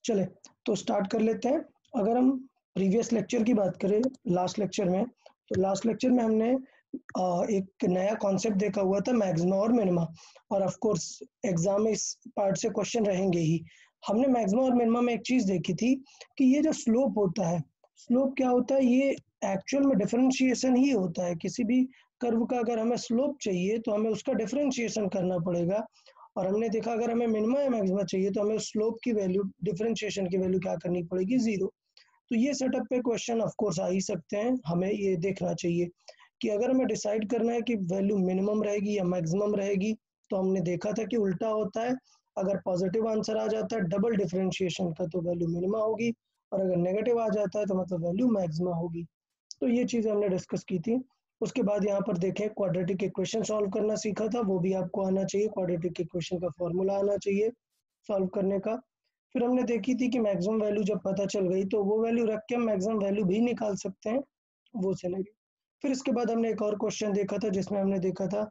चले तो स्टार्ट कर लेते हैं। अगर हम प्रीवियस लेक्चर की बात करें, लास्ट लेक्चर में, तो लास्ट लेक्चर में हमने एक नया कॉन्सेप्ट देखा हुआ था, मैक्सिमा और मिनिमा। और ऑफ कोर्स एग्जाम में इस पार्ट से क्वेश्चन रहेंगे ही। हमने मैक्सिमा और मिनिमा में एक चीज देखी थी कि ये जो स्लोप होता है, स्लोप क्या होता है, ये एक्चुअल में डिफरेंशिएशन ही होता है। किसी भी कर्व का अगर हमें स्लोप चाहिए तो हमें उसका डिफरेंशिएशन करना पड़ेगा। और हमने देखा अगर हमें मिनिमा या मैक्सिमा चाहिए तो हमें स्लोप की वैल्यू, डिफरेंशिएशन की वैल्यू क्या करनी पड़ेगी, 0। तो ये सेटअप पे क्वेश्चन ऑफ कोर्स आ ही सकते हैं। हमें ये देखना चाहिए कि अगर हमें डिसाइड करना है कि वैल्यू मिनिमम रहेगी या मैक्सिमम रहेगी, तो हमने देखा था कि उल्टा होता है। अगर पॉजिटिव आंसर आ जाता है डबल डिफरेंशिएशन का तो वैल्यू मिनिमा होगी, और अगर नेगेटिव आ जाता है तो मतलब वैल्यू मैक्सिमा होगी। तो ये चीज़ हमने डिस्कस की थी। उसके बाद यहाँ पर देखें क्वाड्रेटिक इक्वेशन सॉल्व करना सीखा था, वो भी आपको आना चाहिए। क्वाड्रेटिक इक्वेशन का फॉर्मूला आना चाहिए सॉल्व करने का। फिर हमने देखी थी कि मैक्सिमम वैल्यू जब पता चल गई तो वो वैल्यू रख के हम मैक्सिमम वैल्यू भी निकाल सकते हैं, वो सिनेरियो। फिर इसके बाद हमने एक और क्वेश्चन देखा था जिसमें हमने देखा था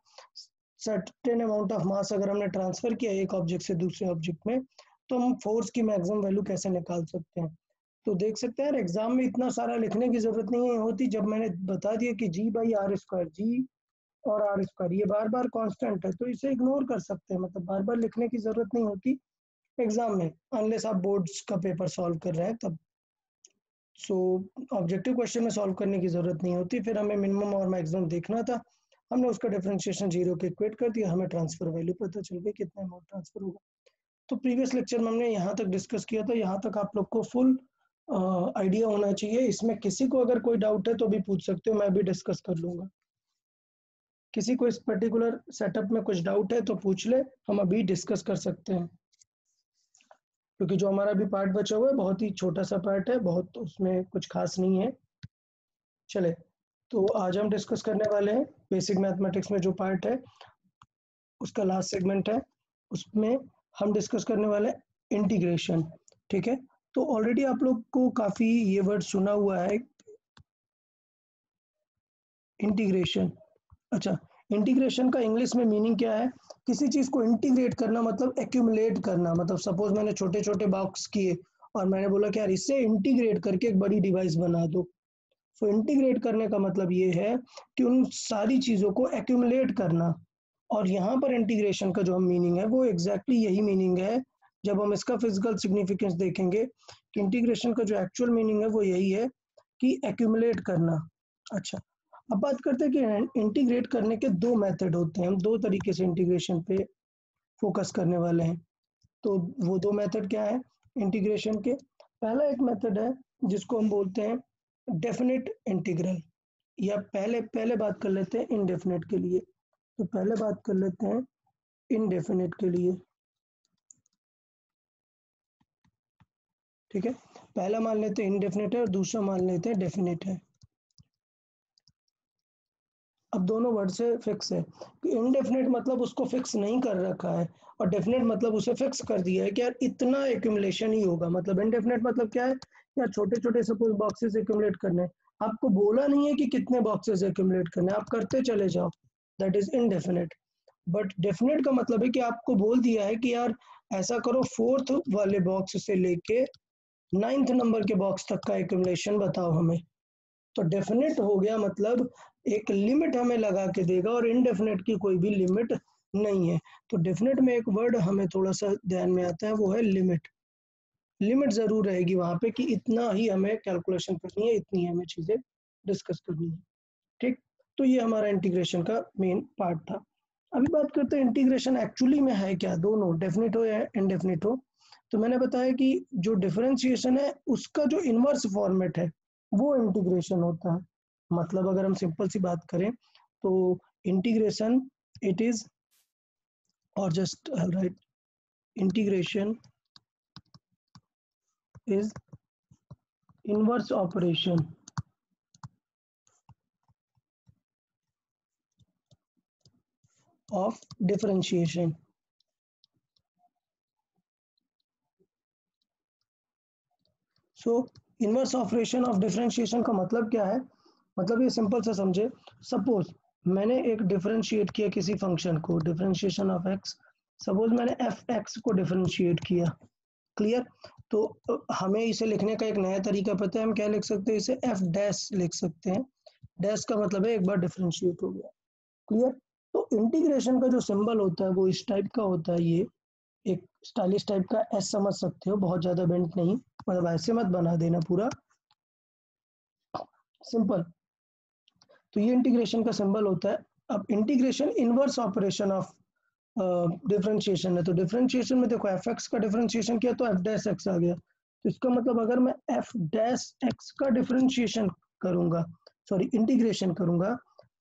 सर्टेन अमाउंट ऑफ मास अगर हमने ट्रांसफर किया एक ऑब्जेक्ट से दूसरे ऑब्जेक्ट में, तो हम फोर्स की मैक्सिमम वैल्यू कैसे निकाल सकते हैं। तो देख सकते हैं एग्जाम में इतना सारा लिखने की जरूरत नहीं होती। जब मैंने बता दिया कि G/r², जी और r² ये बार बार कांस्टेंट है, तो इसे इग्नोर कर सकते हैं, मतलब बार बार लिखने की जरूरत नहीं होती एग्जाम में, अनलेस आप बोर्ड्स का पेपर सॉल्व कर रहे हैं तब। सो ऑब्जेक्टिव क्वेश्चन में सॉल्व करने की जरूरत नहीं होती। फिर हमें मिनिमम और मैक्सिमम देखना था, हमने उसका डिफरेंशिएशन 0 के इक्वेट कर दिया, हमें ट्रांसफर वैल्यू पता चल गई कितना अमाउंट ट्रांसफर होगा। तो प्रीवियस लेक्चर में हमने यहाँ तक डिस्कस किया था, यहाँ तक आप लोग को फुल आइडिया होना चाहिए। इसमें किसी को अगर कोई डाउट है तो भी पूछ सकते हो, मैं भी डिस्कस कर लूंगा। किसी को इस पर्टिकुलर सेटअप में कुछ डाउट है तो पूछ ले, हम अभी डिस्कस कर सकते हैं। क्योंकि जो हमारा भी पार्ट बचा हुआ है बहुत ही छोटा सा पार्ट है, बहुत उसमें कुछ खास नहीं है। चले तो आज हम डिस्कस करने वाले हैं बेसिक मैथमेटिक्स में जो पार्ट है उसका लास्ट सेगमेंट है, उसमें हम डिस्कस करने वाले हैं इंटीग्रेशन। ठीक है, तो ऑलरेडी आप लोग को काफी ये वर्ड सुना हुआ है, इंटीग्रेशन। अच्छा, इंटीग्रेशन का इंग्लिश में मीनिंग क्या है, किसी चीज को इंटीग्रेट करना मतलब एक्यूमुलेट करना। मतलब सपोज मैंने छोटे छोटे बॉक्स किए और मैंने बोला कि यार इससे इंटीग्रेट करके एक बड़ी डिवाइस बना दो। तो इंटीग्रेट करने का मतलब ये है कि उन सारी चीजों को एक्यूमुलेट करना। और यहाँ पर इंटीग्रेशन का जो हम मीनिंग है वो एग्जैक्टली यही मीनिंग है। जब हम इसका फिजिकल सिग्निफिकेंस देखेंगे कि इंटीग्रेशन का जो एक्चुअल मीनिंग है वो यही है कि एक्यूमुलेट करना। अच्छा, अब बात करते हैं कि इंटीग्रेट करने के दो मेथड होते हैं, हम दो तरीके से इंटीग्रेशन पे फोकस करने वाले हैं। तो वो दो मेथड क्या है इंटीग्रेशन के। पहला एक मेथड है जिसको हम बोलते हैं डेफिनेट इंटीग्रल, या पहले पहले बात कर लेते हैं इनडेफिनेट के लिए। तो पहले बात कर लेते हैं इनडेफिनेट के लिए। ठीक है, पहला मान लेते हैं इनडेफिनेट है और दूसरा मान लेते हैं डेफिनेट है। अब दोनों वर्ड से फिक्स है। इनडेफिनेट मतलब उसको फिक्स नहीं कर रखा है, और डेफिनेट मतलब उसे फिक्स कर दिया है कि यार इतना एक्यूमुलेशन ही होगा। मतलब इनडेफिनेट मतलब क्या है, यार छोटे छोटे सपोज बॉक्सेस एक्यूमुलेट करने हैं, आपको बोला नहीं है कि कितने बॉक्सेस एक्यूमुलेट करने, आप करते चले जाओ, that is indefinite. But definite का मतलब है कि आपको बोल दिया है कि यार ऐसा करो, 4th वाले बॉक्स से लेके 9th नंबर के बॉक्स तक का एक्यूमुलेशन बताओ हमें। तो डेफिनेट हो गया मतलब एक लिमिट हमें लगा के देगा, और इनडेफिनेट की कोई भी लिमिट नहीं है। तो डेफिनेट में एक वर्ड हमें थोड़ा सा ध्यान में आता है, वो है लिमिट। लिमिट जरूर रहेगी वहां पे कि इतना ही हमें कैलकुलेशन करनी है, इतनी हमें चीजें डिस्कस करनी है। ठीक, तो ये हमारा इंटीग्रेशन का मेन पार्ट था। अभी बात करते हैं इंटीग्रेशन एक्चुअली में है क्या, दोनों डेफिनेट हो या इनडेफिनेट हो। तो मैंने बताया कि जो डिफरेंशिएशन है उसका जो इनवर्स फॉर्मेट है वो इंटीग्रेशन होता है। मतलब अगर हम सिंपल सी बात करें तो इंटीग्रेशन इट इज, और just right, integration is inverse operation of differentiation. So inverse operation of differentiation का मतलब क्या है, मतलब ये सिंपल सा समझे। सपोज मैंने एक डिफरेंशिएट किया किसी फंक्शन को, डिफरेंशिएशन ऑफ एक्स। सपोज मैंने एफ एक्स को डिफरेंशिएट किया, क्लियर। तो हमें इसे लिखने का एक नया तरीका पता है, हम क्या लिख सकते हैं, इसे एफ डैश लिख सकते हैं। डैश का मतलब है एक बार डिफरेंशिएट हो गया। क्लियर। तो इंटीग्रेशन का जो सिंबल होता है वो इस टाइप का होता है, ये एक स्टाइलिश टाइप का एस समझ सकते हो, बहुत ज्यादा बेंट नहीं, मतलब ऐसे मत बना देना पूरा, सिंपल। तो ये इंटीग्रेशन का सिंबल होता है। अब integration inverse operation of differentiation है। तो डिफरेंशिएशन में देखो एफ एक्स का डिफरेंशिएशन किया तो एफ डैश एक्स आ गया। तो इसका मतलब अगर मैं एफ डैश एक्स का डिफरेंशिएशन करूंगा, सॉरी इंटीग्रेशन करूंगा,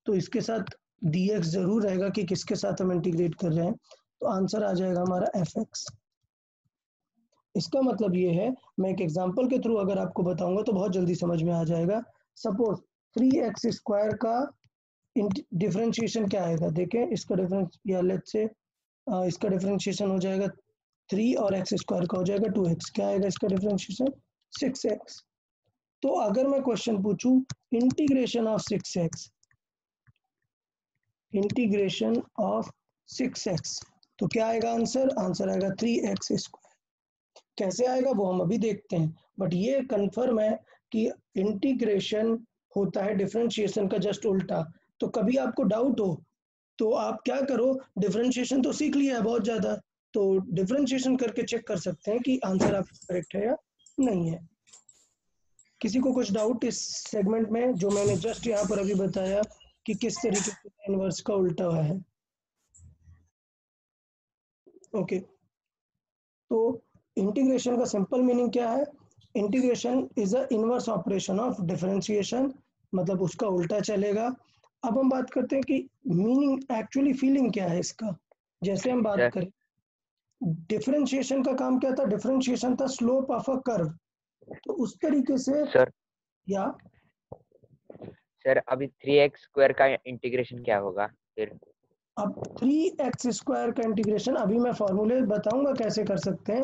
तो इसके साथ डी एक्स जरूर रहेगा कि किसके साथ हम इंटीग्रेट कर रहे हैं। तो आंसर आ जाएगा हमारा एफ एक्स। इसका मतलब ये है, मैं एक एग्जांपल के थ्रू अगर आपको बताऊंगा तो बहुत जल्दी समझ में आ जाएगा। सपोज 3x² का डिफरेंशिएशन क्या आएगा, देखें इसका डिफरेंस, या लेट्स से इसका डिफरेंशिएशन हो जाएगा 3 और x² का हो जाएगा 2x। क्या आएगा इसका डिफरेंशिएशन, 6x। तो अगर मैं क्वेश्चन पूछूं integration of 6x, integration of 6x, तो क्या आएगा आंसर, आंसर आएगा 3x²। कैसे आएगा वो हम अभी देखते हैं, बट ये कंफर्म है कि इंटीग्रेशन होता है डिफरेंशिएशन का जस्ट उल्टा। तो कभी आपको डाउट हो तो आप क्या करो, डिफरेंशिएशन तो सीख लिया है बहुत ज्यादा, तो डिफरेंशिएशन करके चेक कर सकते हैं कि आंसर आपका करेक्ट है या नहीं है। किसी को कुछ डाउट इस सेगमेंट में जो मैंने जस्ट यहाँ पर अभी बताया कि किस तरीके से इनवर्स का उल्टा हुआ है। ओके, तो इंटीग्रेशन का सिंपल मीनिंग क्या है, integration is a inverse operation of differentiation, मतलब उसका उल्टा चलेगा। अब हम बात करते हैं कि मीनिंग एक्चुअली फीलिंग क्या है इसका। जैसे हम बात सर करें डिफरेंशिएशन का काम क्या था, डिफरेंशिएशन था स्लोप ऑफ अ कर्व, तो उस तरीके से, सर या सर अभी 3x² का इंटीग्रेशन क्या होगा फिर? अब 3x² का इंटीग्रेशन अभी मैं फॉर्मूले बताऊंगा कैसे कर सकते हैं,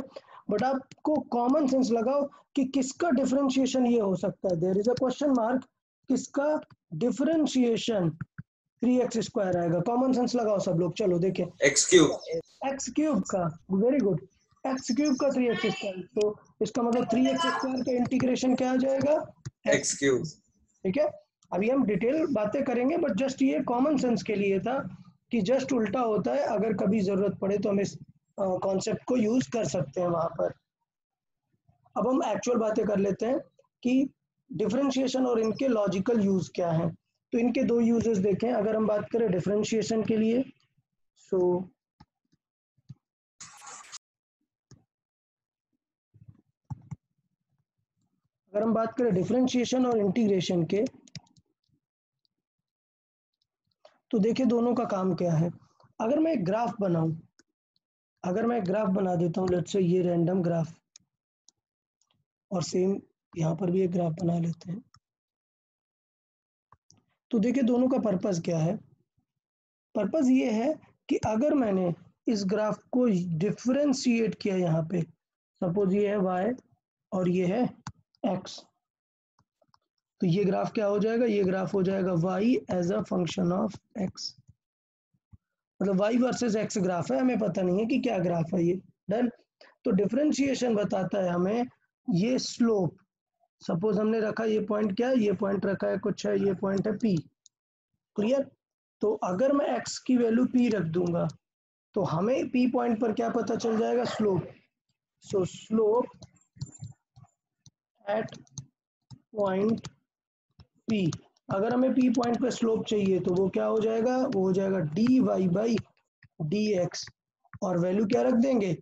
बट आपको कॉमन सेंस लगाओ कि किसका डिफरेंशिएशन ये हो सकता है, there is a question mark, किसका डिफरेंशिएशन 3x² आएगा, कॉमन सेंस लगाओ सब लोग, चलो देखें, x³ का, वेरी गुड, x³ का 3x², तो इसका मतलब 3x² का इंटीग्रेशन क्या आ जाएगा, x³। ठीक है, अभी हम डिटेल बातें करेंगे, बट जस्ट ये कॉमन सेंस के लिए था कि जस्ट उल्टा होता है, अगर कभी जरूरत पड़े तो हम इस कॉन्सेप्ट को यूज कर सकते हैं वहां पर। अब हम एक्चुअल बातें कर लेते हैं कि डिफरेंशिएशन और इनके लॉजिकल यूज क्या है। तो इनके दो यूजेस देखें, अगर हम बात करें डिफरेंशिएशन के लिए, सो अगर हम बात करें डिफरेंशिएशन और इंटीग्रेशन के, तो देखिए दोनों का काम क्या है। अगर मैं एक ग्राफ बनाऊं, अगर मैं एक ग्राफ बना देता हूं, लेट्स से ये रैंडम ग्राफ, और सेम यहाँ पर भी एक ग्राफ बना लेते हैं, तो देखिए दोनों का पर्पस क्या है। पर्पस ये है कि अगर मैंने इस ग्राफ को डिफरेंशिएट किया, यहाँ पे सपोज ये है y और ये है x, तो ये ग्राफ क्या हो जाएगा, ये ग्राफ हो जाएगा y as a function of x, मतलब y वर्सेस x ग्राफ है, हमें पता नहीं है कि क्या ग्राफ है ये, डन। तो डिफरेंशिएशन बताता है हमें ये स्लोप, सपोज हमने रखा ये पॉइंट, क्या है ये पॉइंट रखा है कुछ है, ये पॉइंट है p, क्लियर। तो अगर मैं x की वैल्यू p रख दूंगा तो हमें p पॉइंट पर क्या पता चल जाएगा, स्लोप। सो स्लोप एट पॉइंट p, अगर हमें p पॉइंट पर स्लोप चाहिए तो वो क्या हो जाएगा, वो हो जाएगा dy/dx, और वैल्यू क्या रख देंगे,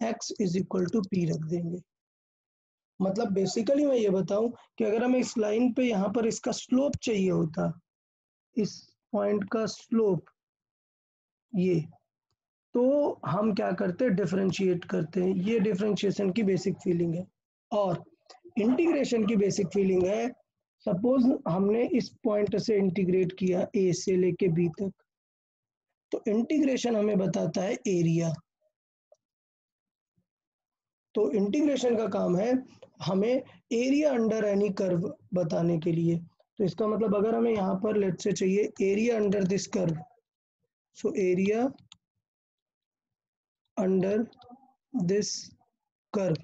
x is equal to p रख देंगे। मतलब बेसिकली मैं ये बताऊं कि अगर हमें इस लाइन पे यहाँ पर इसका स्लोप चाहिए होता, इस पॉइंट का स्लोप ये, तो हम क्या करते हैं, डिफरेंशिएट करते हैं, ये डिफरेंशिएशन की बेसिक फीलिंग है। और इंटीग्रेशन की बेसिक फीलिंग है, सपोज हमने इस पॉइंट से इंटीग्रेट किया ए से लेके बी तक, तो इंटीग्रेशन हमें बताता है एरिया। तो इंटीग्रेशन का काम है हमें एरिया अंडर एनी कर्व बताने के लिए। तो इसका मतलब अगर हमें यहाँ पर लेट से चाहिए area under this curve, so area under this curve,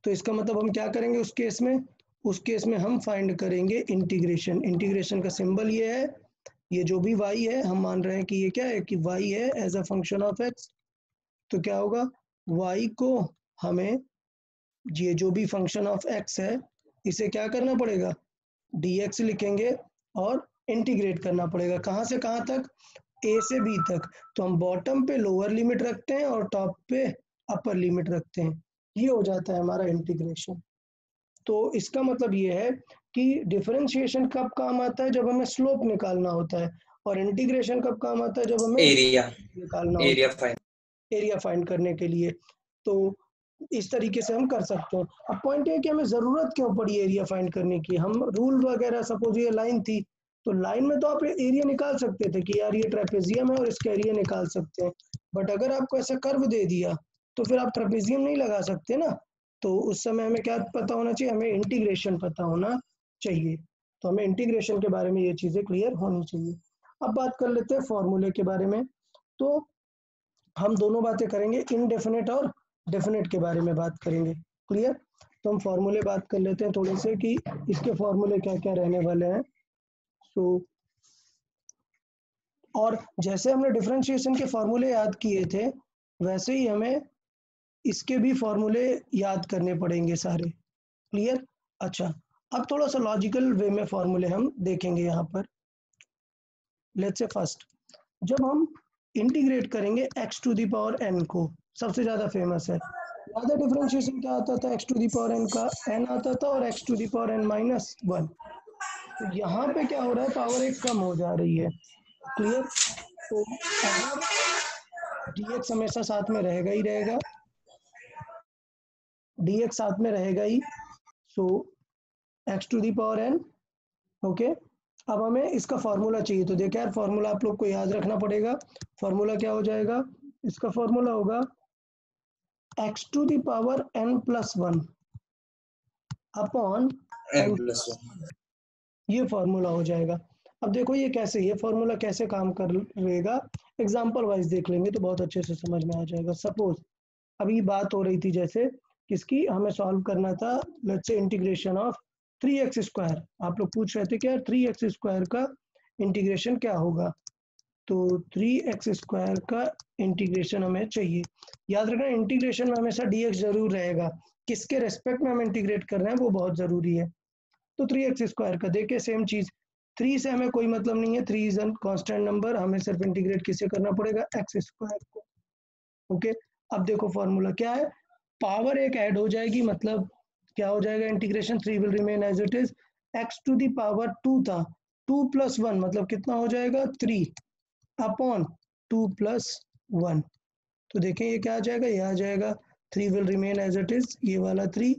तो इसका मतलब हम क्या करेंगे उस केस में? उस केस में हम फाइंड करेंगे इंटीग्रेशन। इंटीग्रेशन का सिंबल ये है, ये जो भी y है हम मान रहे हैं कि ये क्या है कि y है as a function of x। तो क्या होगा, y को हमें ये जो भी फंक्शन ऑफ x है इसे क्या करना पड़ेगा, dx लिखेंगे और इंटीग्रेट करना पड़ेगा। कहाँ से कहाँ तक? a से b तक। तो हम बॉटम पे लोअर लिमिट रखते हैं और टॉप पे अपर लिमिट रखते हैं, ये हो जाता है हमारा इंटीग्रेशन। तो इसका मतलब ये है कि डिफरेंशिएशन कब काम आता है, जब हमें स्लोप निकालना होता है, और इंटीग्रेशन कब काम आता है, जब हमें एरिया निकालना एरिया होता फाइंड है एरिया फाइंड करने के लिए। तो इस तरीके से हम कर सकते हैं। अब पॉइंट है कि हमें ज़रूरत क्यों पड़ी एरिया फाइंड करने की? हम रूल वगैरह, सपोज ये लाइन थी तो लाइन में तो आप एरिया निकाल सकते थे कि यार ये ट्रेपेजियम है और इसका एरिया निकाल सकते हैं, बट अगर आपको ऐसा कर्व दे दिया तो फिर आप ट्रेपेजियम नहीं लगा सकते ना। तो उस समय हमें क्या पता होना चाहिए, हमें इंटीग्रेशन पता होना चाहिए। तो हमें इंटीग्रेशन के बारे में ये चीज़ें क्लियर होनी चाहिए। अब बात कर लेते हैं फॉर्मूले के बारे में। तो हम दोनों बातें करेंगे, इनडेफिनेट और डेफिनेट के बारे में बात करेंगे। क्लियर? तो हम फॉर्मूले बात कर लेते हैं थोड़े से कि इसके फॉर्मूले क्या क्या रहने वाले हैं। तो और जैसे हमने डिफरेंशिएशन के फॉर्मूले याद किए थे वैसे ही हमें इसके भी फॉर्मूले याद करने पड़ेंगे सारे। क्लियर? अच्छा, अब थोड़ा सा लॉजिकल वे में फॉर्मूले हम देखेंगे यहाँ पर। लेट्स से फर्स्ट, जब हम इंटीग्रेट करेंगे x to the power n को, सबसे ज़्यादा फेमस है, ज़्यादा डिफरेंशिएशन क्या आता था, x to the power n का n आता था और x to the power n minus 1। तो यहाँ पे क्या हो रहा है, पावर एक कम हो जा रही है। क्लियर? तो अगर dx हमेशा साथ में रहेगा ही रहेगा, dx साथ में रहेगा ही, so x to the power n। Okay, अब हमें इसका फॉर्मूला चाहिए। तो देखिए यार, फॉर्मूला आप लोग को याद रखना पड़ेगा। फॉर्मूला क्या हो जाएगा, इसका फॉर्मूला होगा x to the power n plus 1 upon n plus 1, ये फॉर्मूला हो जाएगा। अब देखो ये कैसे, ये फॉर्मूला कैसे काम करेगा, एग्जांपल वाइज देख लेंगे तो बहुत अच्छे से समझ में आ जाएगा। सपोज अभी बात हो रही थी जैसे किसकी, हमें सॉल्व करना था let's say integration of 3x²। आप लोग पूछ रहे थे कि यार 3x² का इंटीग्रेशन क्या होगा, तो 3x² का इंटीग्रेशन हमें चाहिए। याद रखना इंटीग्रेशन में हमेशा dx जरूर रहेगा, किसके रेस्पेक्ट में हम इंटीग्रेट कर रहे हैं वो बहुत जरूरी है। तो 3x² का देखिए सेम चीज, 3 से हमें कोई मतलब नहीं है, 3 इज एन कांस्टेंट नंबर, हमें सिर्फ इंटीग्रेट किससे करना पड़ेगा, x² को। ओके, अब देखो फॉर्मूला क्या है, पावर एक ऐड हो जाएगी, मतलब क्या हो जाएगा integration, 3 will remain as it is, x to the power 2 था, 2 प्लस 1 मतलब कितना हो जाएगा 3 अपॉन 2 प्लस 1। तो देखें ये क्या आ जाएगा, ये आ जाएगा 3 will remain as it is, ये वाला 3,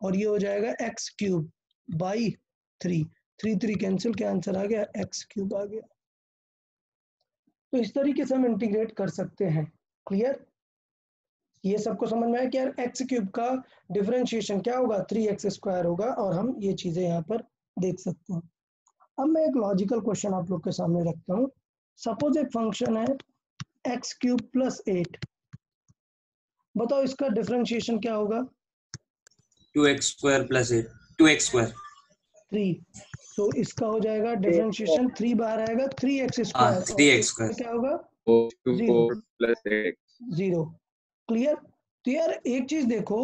और ये हो जाएगा x³ बाई 3, 3 3 कैंसिल, क्या आंसर आ गया, x³ आ गया। तो इस तरीके से हम इंटीग्रेट कर सकते हैं। क्लियर? ये सबको समझ में आया कि यार x³ का डिफरेंशिएशन क्या होगा, 3x² होगा, और हम ये चीजें यहाँ पर देख सकते हैं। अब मैं एक लॉजिकल क्वेश्चन आप लोग के सामने रखता हूँ। सपोज एक फंक्शन है x³ प्लस 8, बताओ इसका डिफरेंशिएशन क्या होगा, 2x² प्लस 8 2x²। 3। तो इसका हो जाएगा डिफरेंशिएशन 3 बार आएगा 3x², हाँ और 3x² क्या होगा, 0 4 plus 8 0। क्लियर? तो यार एक चीज देखो,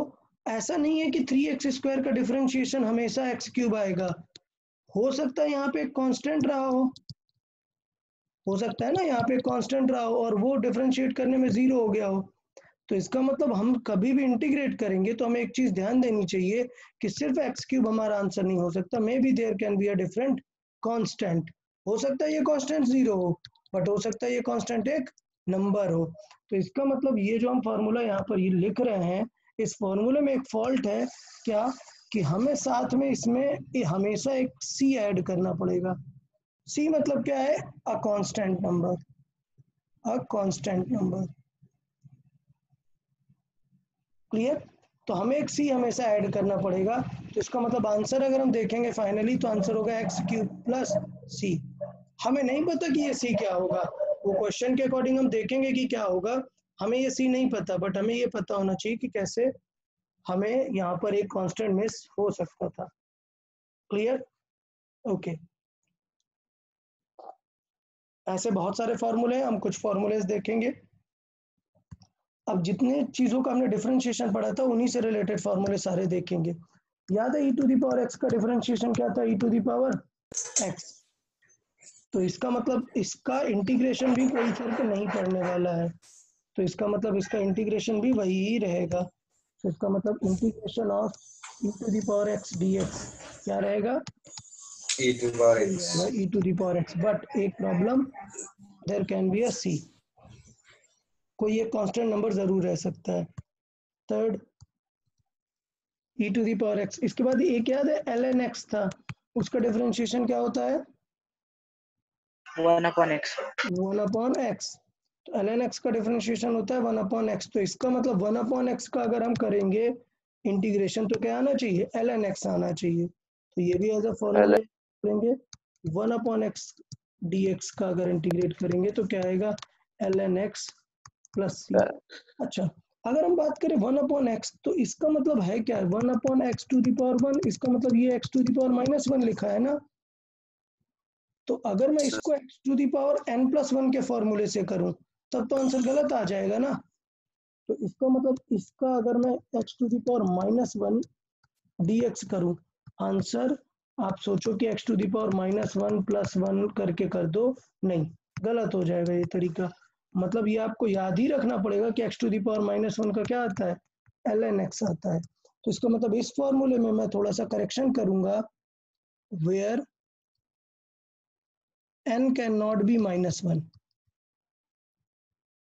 ऐसा नहीं है कि 3x² का डिफरेंशिएशन हमेशा x³ आएगा, हो सकता है यहाँ पे एक कांस्टेंट रहा हो सकता है ना यहाँ पे कांस्टेंट रहा हो और वो डिफरेंशिएट करने में 0 हो गया हो। तो इसका मतलब हम कभी भी इंटीग्रेट करेंगे तो हमें एक चीज ध्यान देनी चाहिए कि सिर्फ x³ हमारा आंसर नहीं हो सकता, may be there can be a different constant. हो सकता है ये कांस्टेंट 0 हो, बट हो सकता है ये कांस्टेंट एक नंबर हो। तो इसका मतलब ये जो हम फॉर्मूला यहाँ पर ये लिख रहे हैं, इस फॉर्मूले में एक फॉल्ट है क्या, कि हमें साथ में इसमें हमेशा एक c ऐड करना पड़ेगा। c मतलब क्या है, a constant number, a constant number. Clear? तो हमें एक c हमेशा ऐड करना पड़ेगा। तो इसका मतलब आंसर अगर हम देखेंगे फाइनली तो आंसर होगा x³ प्लस c। हमें नहीं पता कि ये c क्या होगा, वो क्वेश्चन के अकॉर्डिंग हम देखेंगे कि क्या होगा, हमें ये c नहीं पता, बट हमें ये पता होना चाहिए कि कैसे हमें यहाँ पर एक कांस्टेंट मिस हो सकता था। क्लियर? ओके। ऐसे बहुत सारे फॉर्मूले हैं, हम कुछ फॉर्मूलेस देखेंगे। अब जितने चीजों का हमने डिफरेंशिएशन पढ़ा था उन्हीं से रिलेटेड फॉर्मूले सारे देखेंगे। याद है e⁻x का डिफरेंशिएशन क्या था? e⁻x। तो इसका मतलब इसका इंटीग्रेशन भी कोई फर्क नहीं पड़ने वाला है, तो इसका मतलब इसका इंटीग्रेशन भी वही ही रहेगा। तो इसका मतलब इंटीग्रेशन ऑफ e⁻x dx क्या रहेगा? e⁻x। बट एक problem, there can be a c, कोई एक कांस्टेंट नंबर जरूर रह सकता है। थर्ड e⁻x, इसके बाद एक याद है ln x था, उसका डिफरेंशिएशन क्या होता है? 1/x। 1/x। तो ln x का डिफरेंशिएशन होता है 1/x। तो इसका मतलब 1/x का अगर हम करेंगे इंटीग्रेशन तो क्या आना चाहिए? ln x आना चाहिए। तो ये भी एज अ फॉर्मूला करेंगे, 1/x dx का अगर इंटीग्रेट करेंगे तो क्या आएगा? ln x plus c। अच्छा, अगर हम बात करें 1/x तो इसका मतलब है क्या? 1/x⁻1, इसका मतलब ये x⁻−1 लिखा है ना। तो अगर मैं इसको x⁻n+1 के फॉर्मूले से करूं तब तो आंसर गलत आ जाएगा ना। तो इसका मतलब इसका अगर मैं x⁻−1 dx करूं, आंसर आप सोचो कि x⁻−1 + 1 करके कर दो, नहीं, गलत हो जाएगा ये तरीका। मतलब ये आपको याद ही रखना पड़ेगा कि x⁻−1 का क्या आता है? ln x आता है। तो इसका मतलब इस फॉर्मूले में मैं थोड़ा सा करेक्शन करूंगा, where n can not be -1।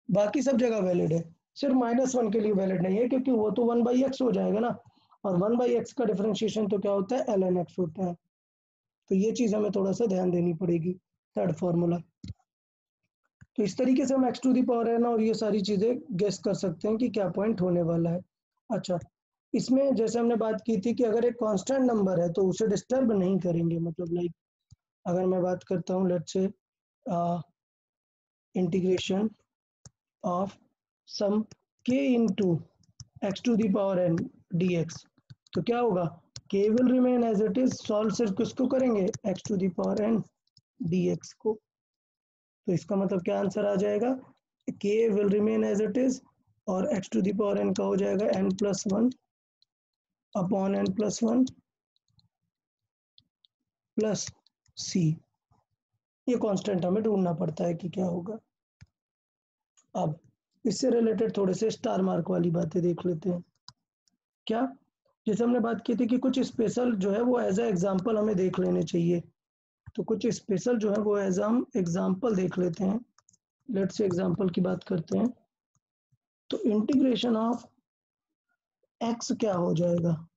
बाकी सब जगह वैलिड है, सिर्फ -1 के लिए वैलिड नहीं है, क्योंकि वो तो 1/x हो जाएगा ना, और 1/x का डिफरेंशिएशन तो क्या होता है? ln x होता है। तो ये चीज हमें थोड़ा सा ध्यान देनी पड़ेगी। Third formula. तो इस तरीके से हम x⁻n और ये सारी चीजें गेस कर सकते हैं कि क्या पॉइंट होने वाला है। अच्छा, इसमें जैसे हमने बात की थी कि अगर एक कांस्टेंट नंबर है तो उसे डिस्टर्ब नहीं करेंगे। मतलब लाइक अगर मैं बात करता हूँ let's say integration of sum k into x⁻n dx, तो क्या होगा? k will remain as it is. Solve सिर्फ किसको करेंगे? x⁻n dx को। तो इसका मतलब क्या आंसर आ जाएगा? k will remain as it is और x⁻n का हो जाएगा n+1 upon n+1 plus c। ये कांस्टेंट हमें ढूंढना पड़ता है कि क्या होगा। अब इससे रिलेटेड थोड़े से स्टार मार्क वाली बातें देख लेते हैं। क्या? जैसे हमने बात की थी कि कुछ स्पेशल जो है वो एज अ एग्जाम्पल हमें देख लेने चाहिए, तो कुछ स्पेशल जो है वो एज हम एग्जाम्पल देख लेते हैं। लेट्स से एग्जाम्पल की बात करते हैं। तो इंटीग्रेशन ऑफ x क्या हो जाएगा?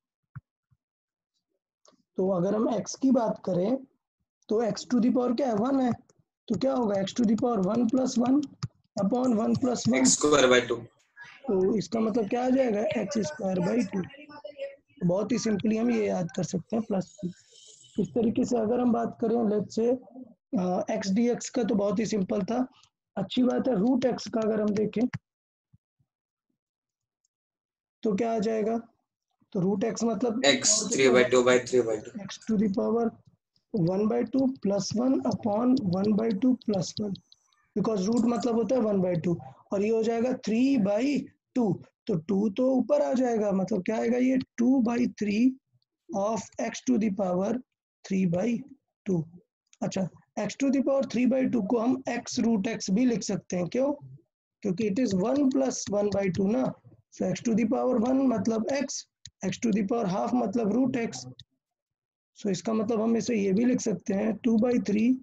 तो अगर हम x की बात करें तो x⁻ क्या है? 1 है, तो क्या होगा? x⁻1 + 1 upon 1 + 1। x²/2। तो इसका मतलब क्या आ जाएगा? x²/2। बहुत ही सिंपली हम ये याद कर सकते हैं, प्लस c। इस तरीके से अगर हम बात करें लेट्स से x dx का तो बहुत ही सिंपल था। अच्छी बात है, √x का अगर हम देखें तो क्या आ जाएगा? तो √x मतलब x3/2/3/2। x⁻1/2 + 1 upon 1/2 + 1, because root मतलब होता है 1/2, और ये हो जाएगा 3/2। तो 2 तो ऊपर आ जाएगा, मतलब क्या आएगा? ये 2/3 ऑफ x⁻3/2। अच्छा, x⁻3/2 को हम x√x भी लिख सकते हैं। क्यों? क्योंकि इट इज 1 + 1/2 ना। सो x⁻1 मतलब x, x⁻½ मतलब √x। सो इसका मतलब हम इसे ये भी लिख सकते हैं 2/3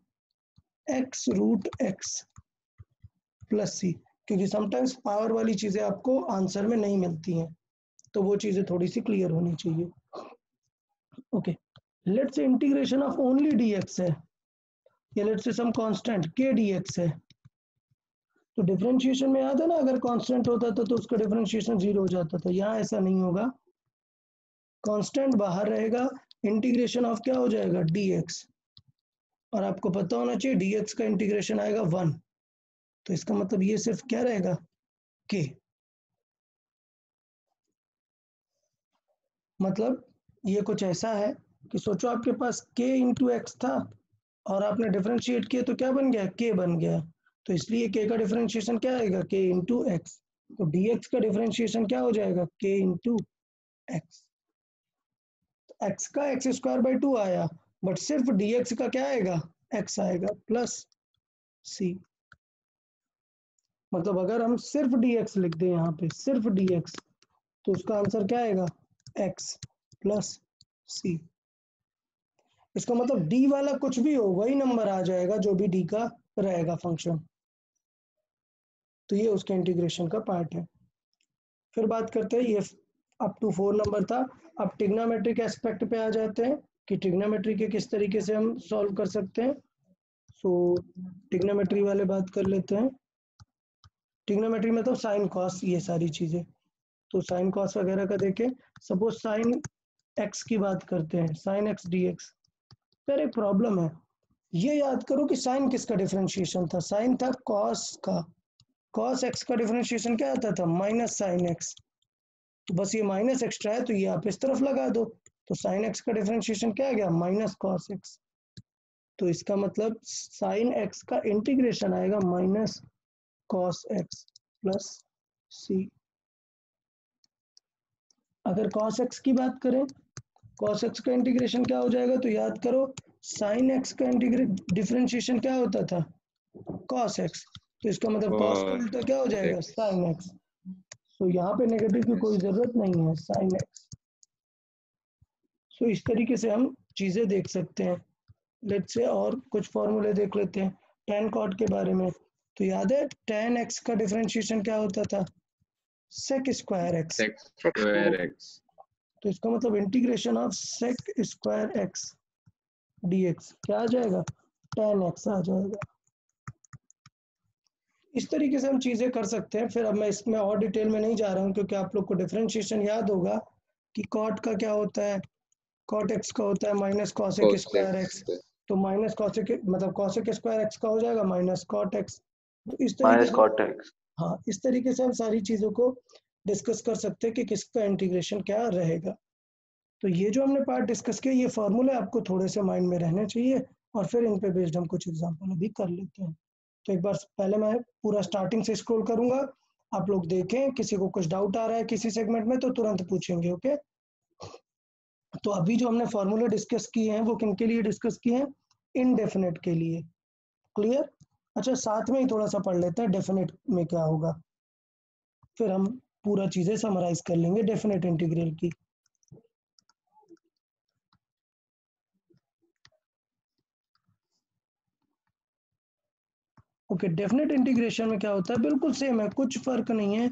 x√x प्लस c, क्योंकि समटाइम्स पावर वाली चीजें आपको आंसर में नहीं मिलती हैं, तो वो चीजें थोड़ी सी क्लियर होनी चाहिए। Okay, let's say integration of only dx है, या let's say some constant k dx है। तो डिफरेंशिएशन में याद है ना, अगर कांस्टेंट होता था तो उसका डिफरेंशिएशन 0 हो जाता था। यहाँ ऐसा नहीं होगा, कांस्टेंट बाहर रहेगा, इंटीग्रेशन ऑफ क्या हो जाएगा? dx। और आपको पता होना चाहिए dx का इंटीग्रेशन आएगा 1, तो इसका मतलब ये सिर्फ क्या रहेगा? k। मतलब ये कुछ ऐसा है कि सोचो आपके पास k इंटू एक्स था और आपने डिफरेंशिएट किया तो क्या बन गया, k बन गया। तो इसलिए k का डिफरेंशिएशन क्या आएगा, k इंटू एक्स। तो dx का डिफरेंशिएशन क्या हो जाएगा, k इंटू एक्स। एक्स का एक्स स्क्वायर बाई 2 आया, बट सिर्फ dx का क्या आएगा, x आएगा प्लस c। मतलब अगर हम सिर्फ dx लिख दें यहाँ पे, सिर्फ dx, तो उसका आंसर क्या आएगा, x प्लस c। इसका मतलब d वाला कुछ भी हो वही नंबर आ जाएगा जो भी d का रहेगा फंक्शन। तो ये उसके इंटीग्रेशन का पार्ट है। फिर बात करते हैं, ये अप टू 4 नंबर था। अब ट्रिग्नोमेट्रिक एस्पेक्ट पे आ जाते हैं कि ट्रिग्नोमेट्री के किस तरीके से हम सॉल्व कर सकते हैं। सो ट्रिग्नोमेट्री वाले बात कर लेते हैं। ट्रिग्नोमेट्री में तो साइन कॉस ये सारी चीजें, तो साइन कॉस वगैरह का देखें। सपोज साइन एक्स की बात करते हैं, साइन एक्स डी एक्स। फिर एक प्रॉब्लम है, ये याद करो कि साइन किसका डिफरेंशिएशन था, साइन था कॉस का। कॉस एक्स का डिफरेंशिएशन क्या आता था, माइनस साइन एक्स। तो बस ये माइनस एक्स्ट्रा है तो ये आप इस तरफ लगा दो, तो साइन एक्स का डिफरेंशिएशन क्या आ गया, माइनस कॉस एक्स। तो इसका मतलब साइन एक्स का इंटीग्रेशन आएगा माइनस कॉस एक्स प्लस सी। अगर कॉस एक्स की बात करें, कॉस एक्स का इंटीग्रेशन क्या हो जाएगा, तो याद करो साइन एक्स का डिफरेंशिएशन क्या होता था, कॉस एक्स। तो इसका मतलब कॉस का उल्टा क्या हो जाएगा, साइन एक्स। तो यहाँ पे नेगेटिव की कोई जरूरत नहीं है, साइन एक्स। सो इस तरीके से हम चीजें देख सकते हैं। लेट्स से और कुछ फॉर्मूले देख लेते हैं tan cot के बारे में। तो याद है tan x का डिफरेंशिएशन क्या होता था, sec स्क्वायर एक्स। तो इसका मतलब integration of sec square x dx क्या आ जाएगा, tan x आ जाएगा। इस तरीके से हम चीजें कर सकते हैं। फिर अब मैं इसमें और डिटेल में नहीं जा रहा हूँ क्योंकि आप लोग को डिफरेंशिएशन याद होगा कि cot का क्या होता है, cot x का होता है माइनस cosec स्क्वायर एक्स। तो माइनस cosec मतलब cosec स्क्वायर एक्स का हो जाएगा माइनस cot x। तो इस तरीके से हाँ, इस तरीके से हम सारी चीजों को डिस्कस कर सकते हैं कि किसका इंटीग्रेशन क्या रहेगा। तो ये जो हमने पार्ट डिस्कस किया, ये फॉर्मूले आपको थोड़े से माइंड में रहने चाहिए और फिर इन पे बेस्ड हम कुछ एग्जांपल भी कर लेते हैं। तो एक बार पहले मैं पूरा स्टार्टिंग से स्क्रॉल करूंगा, आप लोग देखें, किसी को कुछ डाउट आ रहा है किसी सेगमेंट में तो तुरंत पूछेंगे, ओके। तो अभी जो हमने फॉर्मूले डिस्कस किए हैं वो किन के लिए डिस्कस किए हैं, इनडेफिनेट के लिए, क्लियर। अच्छा, साथ में ही थोड़ा सा पढ़ लेते हैं डेफिनेट में क्या होगा, फिर हम पूरा चीजें समराइज कर लेंगे डेफिनेट इंटीग्रल की। ओके, डेफिनेट इंटीग्रेशन में क्या होता है, बिल्कुल सेम है, कुछ फर्क नहीं है,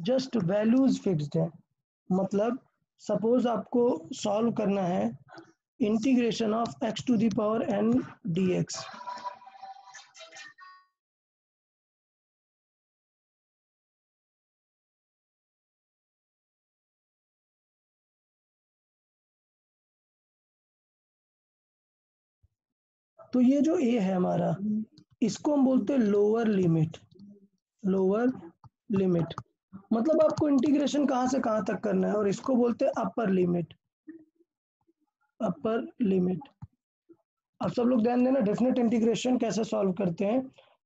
जस्ट वैल्यूज फिक्स्ड है। मतलब सपोज आपको सॉल्व करना है integration of x to the power n dx। तो ये जो a है हमारा, इसको हम बोलते हैं लोअर लिमिट। लोअर लिमिट मतलब आपको इंटीग्रेशन कहाँ से कहाँ तक करना है, और इसको बोलते हैं अपर लिमिट। Upper limit. अब सब लोग ध्यान देना, डेफिनेट इंटीग्रेशन कैसे सॉल्व करते हैं।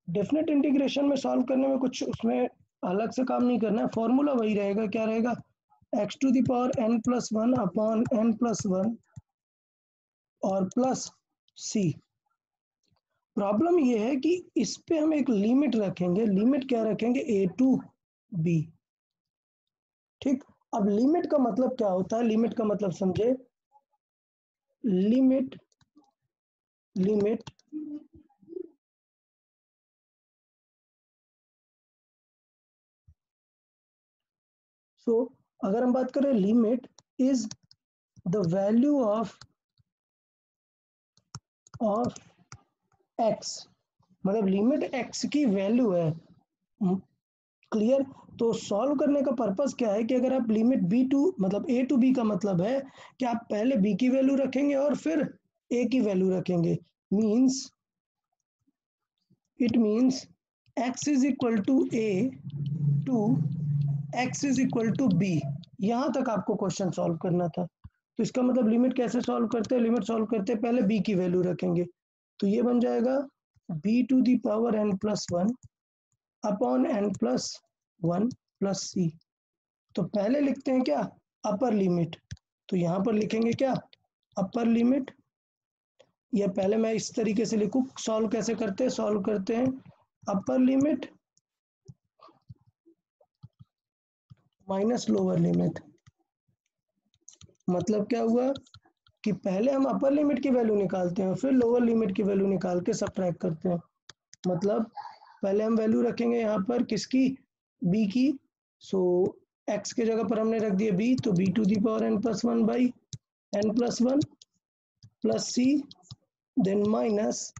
डेफिनेट इंटीग्रेशन में सॉल्व करने में कुछ उसमें अलग से काम नहीं करना है, फॉर्मूला वही रहेगा, क्या रहेगा, x to the power n plus 1 upon n plus 1 और प्लस c। प्रॉब्लम ये है कि इस पे हम एक लिमिट रखेंगे, लिमिट क्या रखेंगे, a टू b। ठीक, अब लिमिट का मतलब क्या होता है, लिमिट का मतलब समझे, लिमिट लिमिट सो अगर हम बात करें, limit is the value of x, मतलब लिमिट x की वैल्यू है, क्लियर। तो सॉल्व करने का पर्पस क्या है कि अगर आप लिमिट b टू मतलब a टू b का मतलब है कि आप पहले b की वैल्यू रखेंगे और फिर a की वैल्यू रखेंगे, means it means x is equal to a to x is equal to b। यहाँ तक आपको क्वेश्चन सॉल्व करना था। तो इसका मतलब लिमिट कैसे सॉल्व करते हैं? लिमिट सॉल्व करते हैं पहले b की वैल्यू रखेंगे, तो ये बन जाएगा b to the power n+1 upon n+1 plus c। तो पहले लिखते हैं क्या? Upper limit. तो यहाँ पर लिखेंगे क्या? Upper limit. या पहले मैं इस तरीके से लिखूं, सॉल्व कैसे करते हैं? सॉल्व करते हैं upper limit minus lower limit. मतलब क्या हुआ कि पहले हम अपर लिमिट की वैल्यू निकालते हैं, फिर लोअर लिमिट की वैल्यू निकाल के सब्ट्रैक्ट करते हैं। मतलब पहले हम वैल्यू रखेंगे यहाँ पर किसकी? b की। सो x के जगह पर हमने रख दिया b, तो b to the power n+1 by n+1 plus c, then minus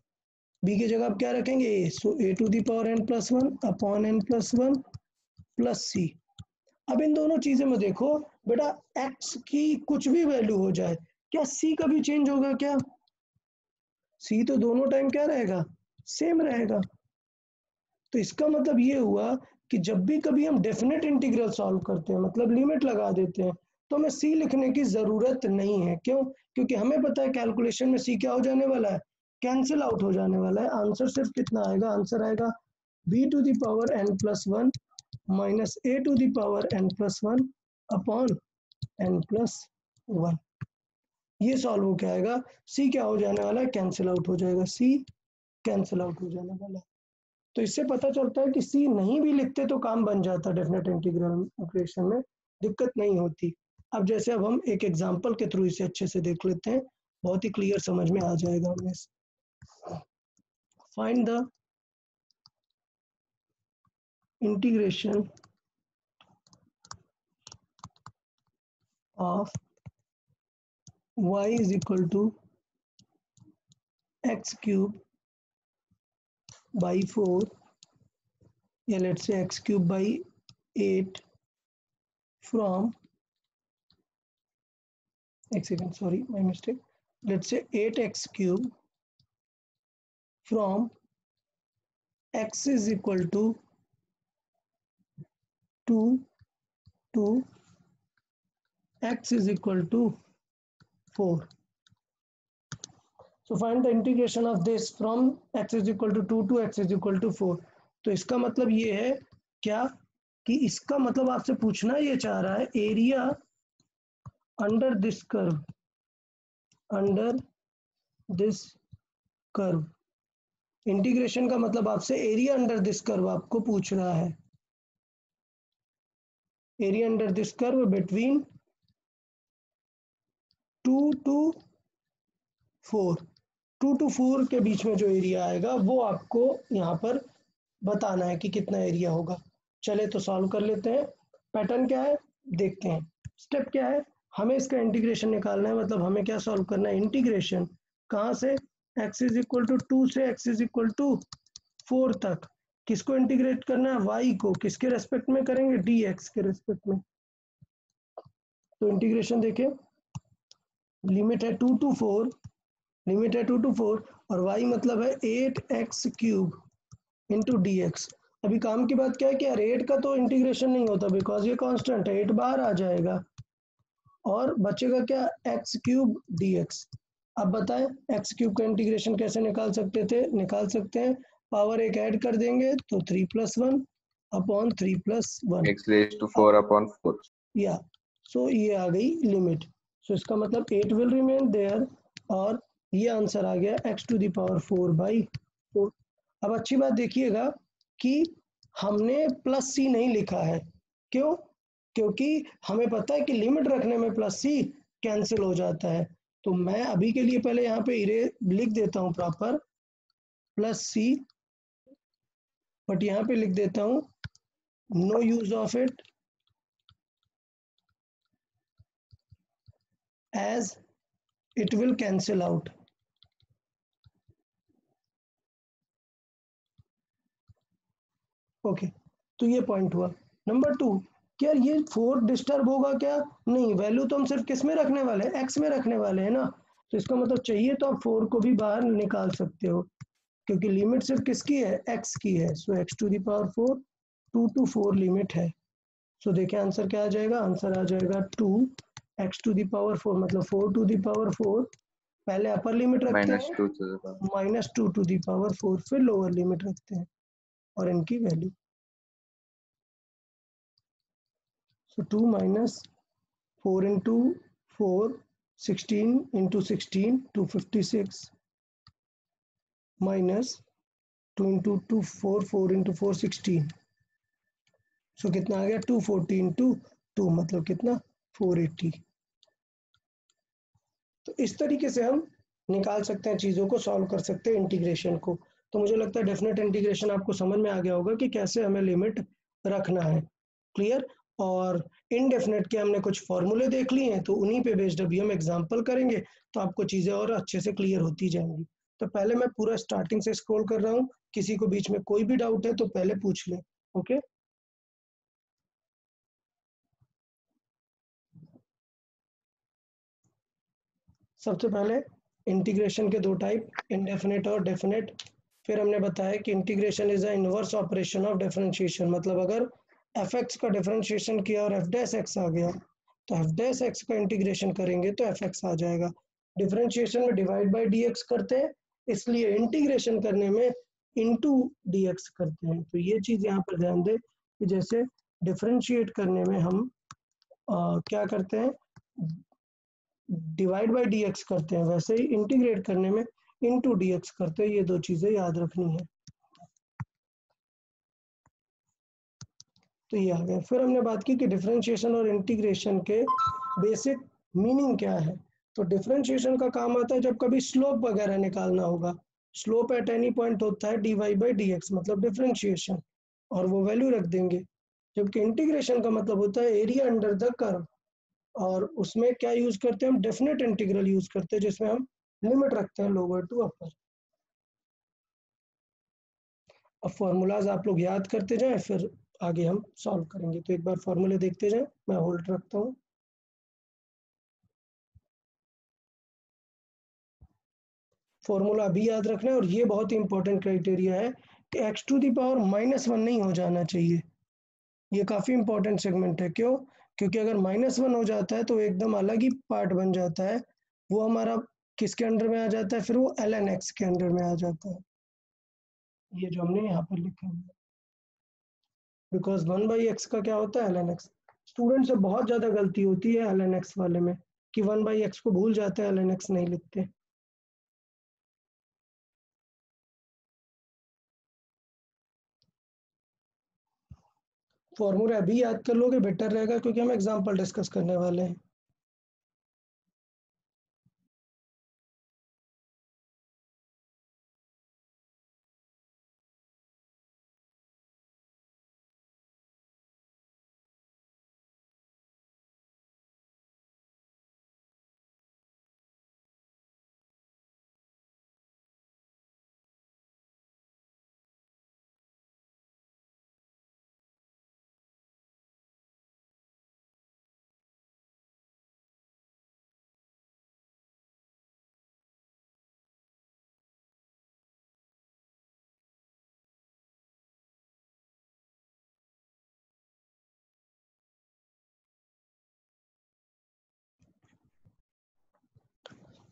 b की जगह आप क्या रखेंगे? a, so a to the power n+1 upon n+1 plus c। अब इन दोनों चीजें में देखो बेटा, x की कुछ भी वैल्यू हो जाए, क्या c कभी चेंज होगा क्या? c तो दोनों टाइम क्या रहेगा? सेम रहेगा। तो इसका मतलब ये हुआ कि जब भी कभी हम डेफिनेट इंटीग्रल सॉल्व करते हैं, मतलब लिमिट लगा देते हैं, तो हमें c लिखने की जरूरत नहीं है। क्यों? क्योंकि हमें पता है कैलकुलेशन में c क्या हो जाने वाला है? कैंसिल आउट हो जाने वाला है। आंसर सिर्फ कितना आएगा? आंसर आएगा b to the power n+1 minus a to the power n+1 upon n+1। ये सॉल्व हो क्या आएगा? c क्या हो जाने वाला है? कैंसिल आउट हो जाएगा। c कैंसिल आउट हो जाने वाला है। तो इससे पता चलता है कि c नहीं भी लिखते तो काम बन जाता डेफिनेट इंटीग्रल इक्वेशन में, दिक्कत नहीं होती। अब जैसे अब हम एक एग्जांपल के थ्रू इसे अच्छे से देख लेते हैं, बहुत ही क्लियर समझ में आ जाएगा हमें। Find the integration of y is equal to x cube by 4, या let's say x cube by 8 from, एक second, sorry, my mistake, let's say 8x cube from x is equal to 2 to x is equal to 4. So find the integration of this from x is equal to 2 to x is equal to 4. तो इसका मतलब ये है क्या कि इसका मतलब आपसे पूछना ये चाह रहा है area under this curve, under this curve. Integration का मतलब आपसे एरिया अंडर दिस कर्व आपको पूछ रहा है। Area under this curve between 2 to 4, 2 to 4 के बीच में जो एरिया आएगा वो आपको यहाँ पर बताना है कि कितना एरिया होगा। चले तो सॉल्व कर लेते हैं। पैटर्न क्या है देखते हैं। स्टेप क्या है? हमें इसका इंटीग्रेशन निकालना है, मतलब हमें क्या सॉल्व करना है? इंटीग्रेशन कहाँ से? x इज इक्वल टू 2 से x इज इक्वल टू 4 तक। किसको इंटीग्रेट करना है? y को। किसके रेस्पेक्ट में करेंगे? dx के रेस्पेक्ट में। तो इंटीग्रेशन देखिए, लिमिट है 2 to 4, लिमिट है 2 to 4 और y मतलब है 8x क्यूब इंटू dx। अभी काम की बात क्या है कि यार 8 का तो इंटीग्रेशन नहीं होता बिकॉज ये कांस्टेंट है, 8 बाहर आ जाएगा और बचेगा क्या? x cube dx। अब बताएं x क्यूब का इंटीग्रेशन कैसे निकाल सकते थे? निकाल सकते हैं, पावर एक ऐड कर देंगे तो 3+1 upon 3+1 x raised to 4 upon 4. या सो ये आ गई लिमिट। सो इसका मतलब 8 विल रिमेन देयर और ये आंसर आ गया x टू द पावर 4/4। अब अच्छी बात देखिएगा कि हमने प्लस सी नहीं लिखा है। क्यों? क्योंकि हमें पता है कि लिमिट रखने में प्लस सी कैंसिल हो जाता है। तो मैं अभी के लिए पहले यहाँ पे लिख देता हूँ प्रॉपर प्लस सी, बट यहाँ पे लिख देता हूँ no use of it as it will cancel out। Okay तो ये पॉइंट हुआ। नंबर 2, क्या ये 4 डिस्टर्ब होगा क्या? नहीं, वैल्यू तो हम सिर्फ किस में रखने वाले हैं? x में रखने वाले हैं ना। तो इसका मतलब चाहिए तो आप 4 को भी बाहर निकाल सकते हो क्योंकि लिमिट सिर्फ किसकी है? x की है। So x to the power 4, 2 to 4 limit है। सो देखिए आंसर क्या आ जाएगा, आंसर आ जाएगा 2x⁴ मतलब 4⁴ पहले अपर लिमिट रखते minus हैं 2 to the power. -2⁴ फिर लोअर लिमिट रखते हैं और इनकी वैल्यू। सो 2 - 4 × 4 16 × 16 256 minus 2 × 2 4 4 × 4 16। सो कितना आ गया 240 × 2 मतलब कितना 480। तो इस तरीके से हम निकाल सकते हैं, चीज़ों को सॉल्व कर सकते हैं इंटीग्रेशन को। तो मुझे लगता है डेफिनेट इंटीग्रेशन आपको समझ में आ गया होगा कि कैसे हमें लिमिट रखना है। क्लियर। और इनडेफिनेट के हमने कुछ फॉर्मूले देख लिए हैं, तो उन्हीं पे बेस्ड अभी हम एग्जांपल करेंगे, तो आपको चीज़ें और अच्छे से क्लियर होती जाएंगी। तो पहले मैं पूरा स्टार्टिंग से स्क्रॉल कर रहा हूँ, किसी को बीच में कोई भी डाउट है तो पहले पूछ ले। ओके। सबसे पहले इंटीग्रेशन के दो टाइप, इनडेफिनेट और डेफिनेट। फिर हमने बताया कि integration is a inverse operation of differentiation, मतलब अगर f(x) का डिफरेंशिएशन किया और f'(x) आ गया तो f'(x) का इंटीग्रेशन करेंगे तो fx आ जाएगा। डिफरेंशिएशन में डिवाइड बाय dx करते हैं, इसलिए इंटीग्रेशन करने में इनटू dx करते हैं। तो ये चीज़ यहाँ पर ध्यान दें कि जैसे डिफरेंशिएट करने में हम क्या करते हैं, डिवाइड बाय dx करते हैं, वैसे ही इंटीग्रेट करने में इनटू dx करते हैं। ये दो चीजें याद रखनी है। तो ये आ गया। फिर हमने बात की कि डिफरेंशिएशन और इंटीग्रेशन के बेसिक मीनिंग क्या है। तो डिफरेंशिएशन का काम आता है जब कभी स्लोप वगैरह निकालना होगा। स्लोप एट एनी पॉइंट होता है dy/dx, मतलब डिफरेंशिएशन, और वो वैल्यू रख देंगे। जबकि इंटीग्रेशन का मतलब होता है एरिया अंडर द कर्व, और उसमें क्या यूज करते हैं हम, डेफिनेट इंटीग्रल यूज करते हैं, जिसमें हम लिमिट रखते हैं लोअर टू अपर। अब फॉर्मूलाज आप लोग याद करते जाएं, फिर आगे हम सॉल्व करेंगे। तो एक बार फॉर्मूले देखते जाएं, मैं होल्ड रखता हूँ। फॉर्मूला अभी याद रखना है, और ये बहुत ही इंपॉर्टेंट क्राइटेरिया है कि x⁻⁻1 नहीं हो जाना चाहिए। ये काफी इंपॉर्टेंट सेगमेंट है। क्यों? क्योंकि अगर -1 हो जाता है तो एकदम अलग ही पार्ट बन जाता है, वो हमारा किसके अंडर में आ जाता है, फिर वो ln(x) के अंडर में आ जाता है, ये जो हमने यहाँ पर लिखा है। बिकॉज 1/x का क्या होता है ln(x). स्टूडेंट से बहुत ज़्यादा गलती होती है ln(x) वाले में, कि 1/x को भूल जाते हैं, ln(x) नहीं लिखते। फॉर्मूला अभी याद कर लोगे बेटर रहेगा, क्योंकि हम एग्जाम्पल डिस्कस करने वाले हैं।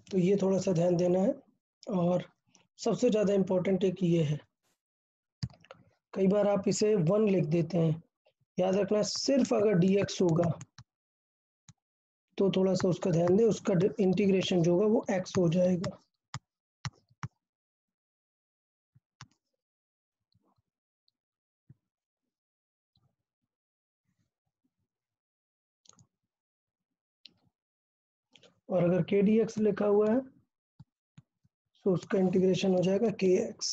तो ये थोड़ा सा ध्यान देना है। और सबसे ज़्यादा इम्पोर्टेंट एक ये है, कई बार आप इसे 1 लिख देते हैं। याद रखना सिर्फ अगर dx होगा तो थोड़ा सा उसका ध्यान दें, उसका इंटीग्रेशन जो होगा वो x हो जाएगा। और अगर k dx लिखा हुआ है तो उसका इंटीग्रेशन हो जाएगा kx,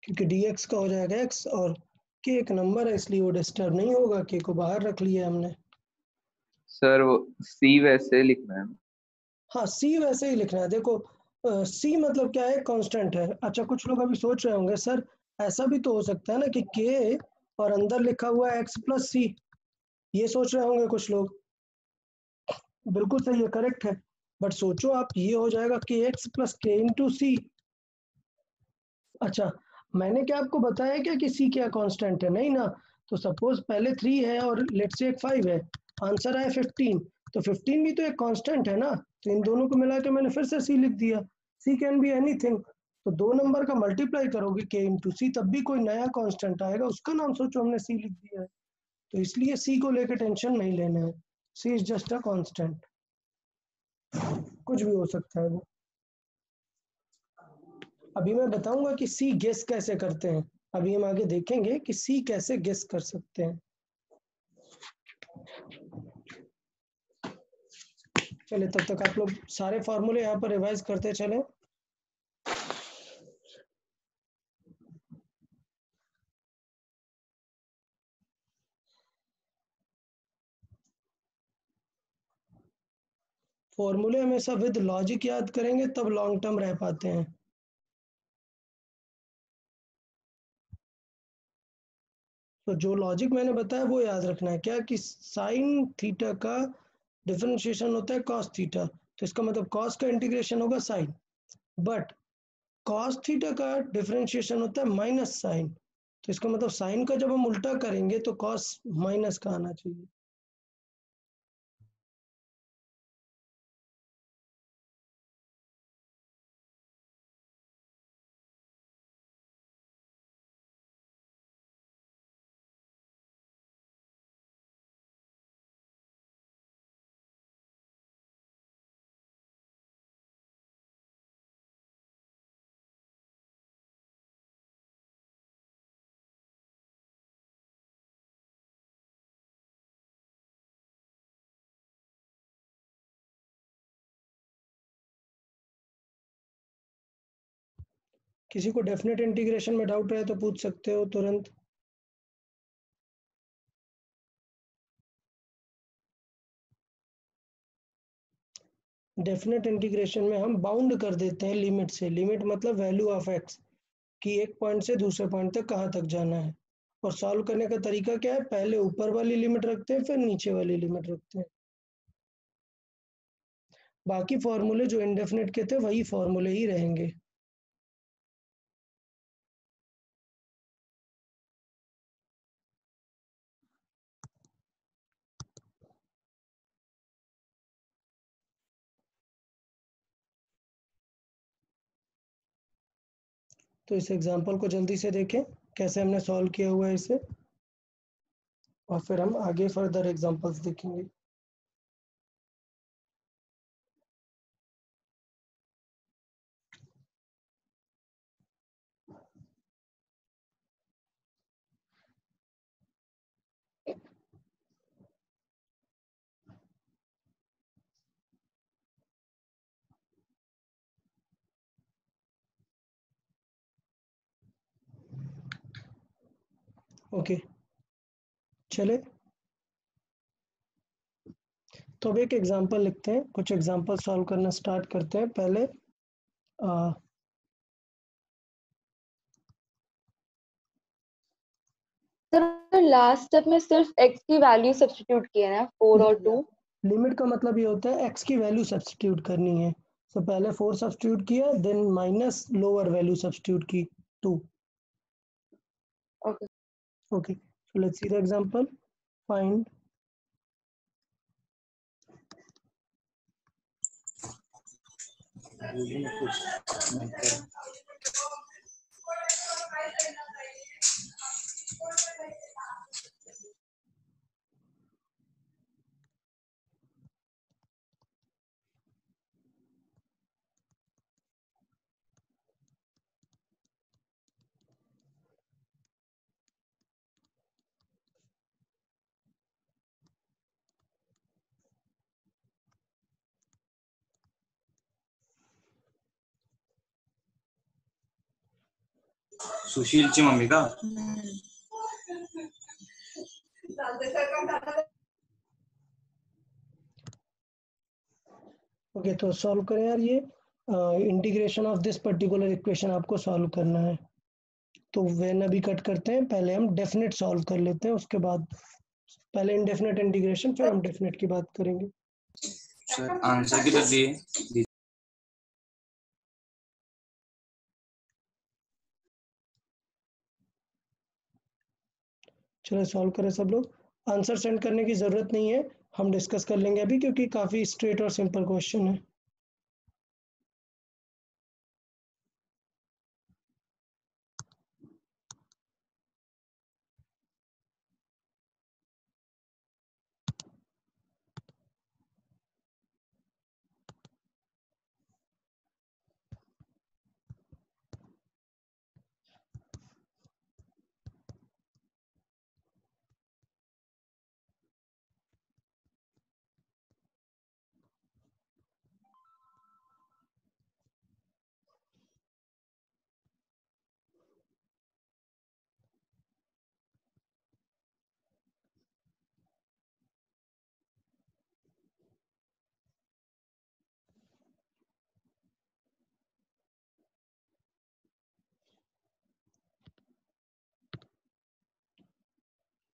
क्योंकि dx का हो जाएगा x, और k एक नंबर है इसलिए वो डिस्टर्ब नहीं होगा, k को बाहर रख लिया हमने। सर वो C वैसे लिखना है। हाँ, c वैसे ही लिखना है। देखो c मतलब क्या है, कांस्टेंट है। अच्छा, कुछ लोग अभी सोच रहे होंगे सर ऐसा भी तो हो सकता है ना कि k और अंदर लिखा हुआ है x+c, ये सोच रहे होंगे कुछ लोग। बिल्कुल सही है, करेक्ट है। बट सोचो आप, ये हो जाएगा kx + k × c। अच्छा, मैंने क्या आपको बताया क्या कि c क्या कांस्टेंट है? नहीं ना। तो सपोज पहले 3 है और लेट्स से एक 5 है, आंसर आया 15, तो 15 भी तो एक कांस्टेंट है ना, तो इन दोनों को मिला के मैंने फिर से सी लिख दिया। सी कैन बी एनीथिंग, तो 2 नंबर का मल्टीप्लाई करोगे k इंटू सी, तब भी कोई नया कांस्टेंट आएगा, उसका नाम सोचो हमने सी लिख दिया है। तो इसलिए सी को लेकर टेंशन नहीं लेना है, सी इज जस्ट अ कांस्टेंट, कुछ भी हो सकता है वो। अभी मैं बताऊंगा कि सी गेस कैसे करते हैं, अभी हम आगे देखेंगे कि सी कैसे गेस कर सकते हैं। चले तब तक आप लोग सारे फॉर्मूले यहाँ पर रिवाइज करते चले। फॉर्मूले हमेशा विद लॉजिक याद करेंगे तब लॉन्ग टर्म रह पाते हैं। तो जो लॉजिक मैंने बताया वो याद रखना है, क्या कि साइन थीटा का डिफरेंशिएशन होता है कॉस थीटा, तो इसका मतलब कॉस का इंटीग्रेशन होगा साइन, बट कॉस थीटा का डिफरेंशिएशन होता है माइनस साइन, तो इसका मतलब साइन का जब हम उल्टा करेंगे तो कॉस माइनस का आना चाहिए। किसी को डेफिनेट इंटीग्रेशन में डाउट रहे तो पूछ सकते हो तुरंत। डेफिनेट इंटीग्रेशन में हम बाउंड कर देते हैं लिमिट से, लिमिट मतलब वैल्यू ऑफ एक्स कि एक पॉइंट से दूसरे पॉइंट तक कहाँ तक जाना है। और सॉल्व करने का तरीका क्या है, पहले ऊपर वाली लिमिट रखते हैं फिर नीचे वाली लिमिट रखते हैं। बाकी फॉर्मूले जो इंडेफिनेट के थे वही फॉर्मूले ही रहेंगे। तो इस एग्जांपल को जल्दी से देखें कैसे हमने सॉल्व किया हुआ है इसे, और फिर हम आगे फर्दर एग्जांपल्स देखेंगे। ओके चले, तो अब एक एग्जांपल लिखते हैं, कुछ एग्जांपल सॉल्व करना स्टार्ट करते हैं। पहले सर लास्ट स्टेप में सिर्फ x की वैल्यू सब्स्टिट्यूट किया है ना, 4 और 2। लिमिट का मतलब ये होता है x की वैल्यू सब्स्टिट्यूट करनी है, तो पहले 4 सब्स्टिट्यूट किया, then minus lower value substitute की 2। Okay Okay, so let's see the example. Find सुशीलची मम्मी का? ओके, तो सॉल्व करें यार, ये integration of this particular equation आपको सॉल्व करना है। तो वेन अभी कट करते हैं, पहले हम डेफिनेट सॉल्व कर लेते हैं, उसके बाद पहले इनडेफिनेट इंटीग्रेशन, फिर हम डेफिनेट की बात करेंगे। सर आंसर किधर दिए? चलो सॉल्व करें सब लोग। आंसर सेंड करने की ज़रूरत नहीं है, हम डिस्कस कर लेंगे अभी क्योंकि काफ़ी स्ट्रेट और सिंपल क्वेश्चन है।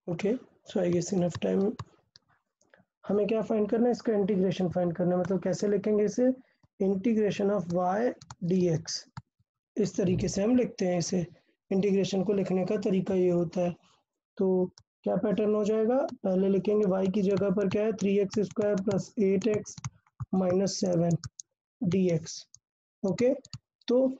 Okay, so I guess enough time. हमें क्या फाइंड करना है, इसका इंटीग्रेशन फाइंड करना है। मतलब कैसे लिखेंगे इसे, इंटीग्रेशन ऑफ y dx, इस तरीके से हम लिखते हैं इसे। इंटीग्रेशन को लिखने का तरीका ये होता है। तो क्या पैटर्न हो जाएगा, पहले लिखेंगे y की जगह पर क्या है, 3x² plus 8x minus 7 dx। Okay, तो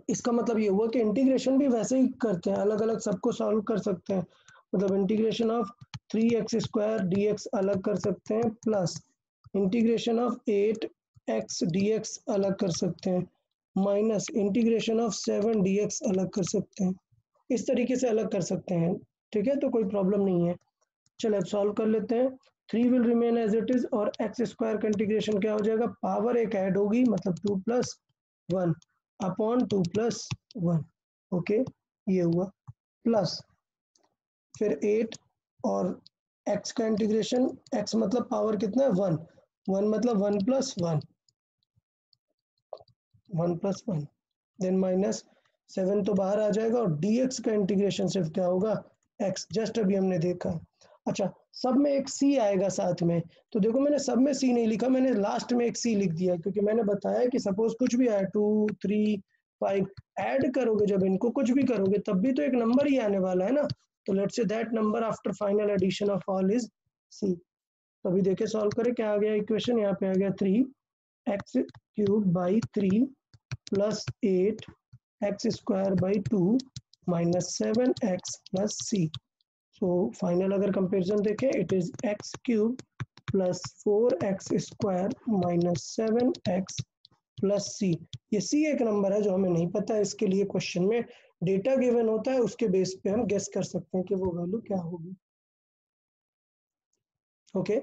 इसका मतलब ये हुआ कि इंटीग्रेशन भी वैसे ही करते हैं, अलग अलग सबको सॉल्व कर सकते हैं। मतलब इंटीग्रेशन ऑफ 3x² dx अलग कर सकते हैं, plus integration of 8x dx अलग कर सकते हैं, माइनस इंटीग्रेशन ऑफ 7 dx अलग कर सकते हैं। इस तरीके से अलग कर सकते हैं, ठीक है, तो कोई प्रॉब्लम नहीं है। चलो अब सॉल्व कर लेते हैं। 3 will remain as it is और x² का इंटीग्रेशन क्या हो जाएगा, पावर एक ऐड होगी, मतलब 2 + 1 अपॉन 2 + 1। ओके, ये हुआ, प्लस फिर 8 और x का इंटीग्रेशन, x मतलब पावर कितना है 1, 1 मतलब 1 + 1, 1 + 1, देन माइनस 7 तो बाहर आ जाएगा और dx का इंटीग्रेशन सिर्फ क्या होगा, x, जस्ट अभी हमने देखा। अच्छा, सब में एक c आएगा साथ में, तो देखो मैंने सब में c नहीं लिखा, मैंने लास्ट में एक c लिख दिया, क्योंकि मैंने बताया कि सपोज कुछ भी आए 2 3 5 ऐड करोगे, जब इनको कुछ भी करोगे तब भी तो एक नंबर ही आने वाला है ना। तो let's say that number after final addition of all is c। तो अभी देखे सॉल्व करें क्या आ गया इक्वेशन, यहाँ पे आ गया 3x³ / 3 plus 8x² / 2 minus 7x plus c। So final अगर कंपेरिजन देखें, it is x³ plus 4x² minus 7x plus c। ये c एक नंबर है जो हमें नहीं पता है, इसके लिए क्वेश्चन में डेटा गिवन होता है, उसके बेस पे हम गेस कर सकते हैं कि वो वैल्यू क्या होगी। ओके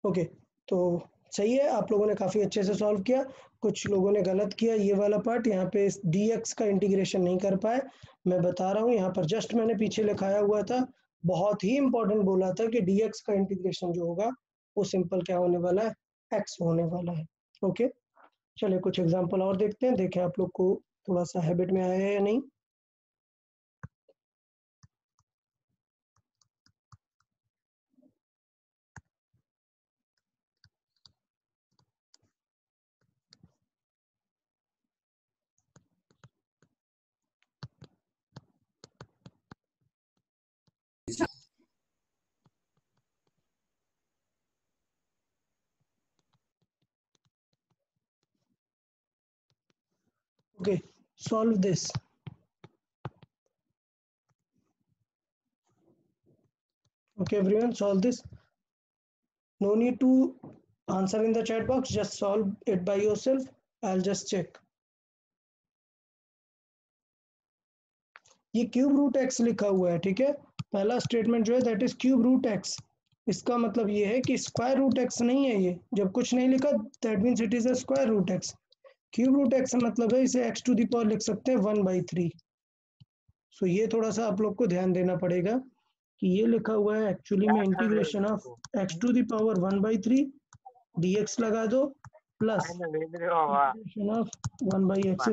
ओके, तो सही है, आप लोगों ने काफ़ी अच्छे से सॉल्व किया। कुछ लोगों ने गलत किया, ये वाला पार्ट यहाँ पे dx का इंटीग्रेशन नहीं कर पाए। मैं बता रहा हूँ, यहाँ पर जस्ट मैंने पीछे लिखाया हुआ था, बहुत ही इंपॉर्टेंट बोला था कि dx का इंटीग्रेशन जो होगा वो सिंपल क्या होने वाला है, x होने वाला है। ओके, चलिए कुछ एग्जांपल और देखते हैं, देखें आप लोग को थोड़ा सा हैबिट में आया है या नहीं। Okay, solve this. Okay, everyone, solve this. No need to answer in the chat box, just solve it by yourself. I'll just check. ये क्यूब रूट एक्स लिखा हुआ है, ठीक है, पहला स्टेटमेंट जो है that is cube root x. इसका मतलब ये है कि स्क्वायर रूट एक्स नहीं है, ये जब कुछ नहीं लिखा that means it is a square root x. Cube root x मतलब है इसे x⁴ लिख सकते हैं 1/3। सो ये थोड़ा सा आप लोग को ध्यान देना पड़ेगा कि ये लिखा हुआ है एक्चुअली में इंटीग्रेशन ऑफ x⁴ 1/3 dx लगा दो, plus integration of 1/x²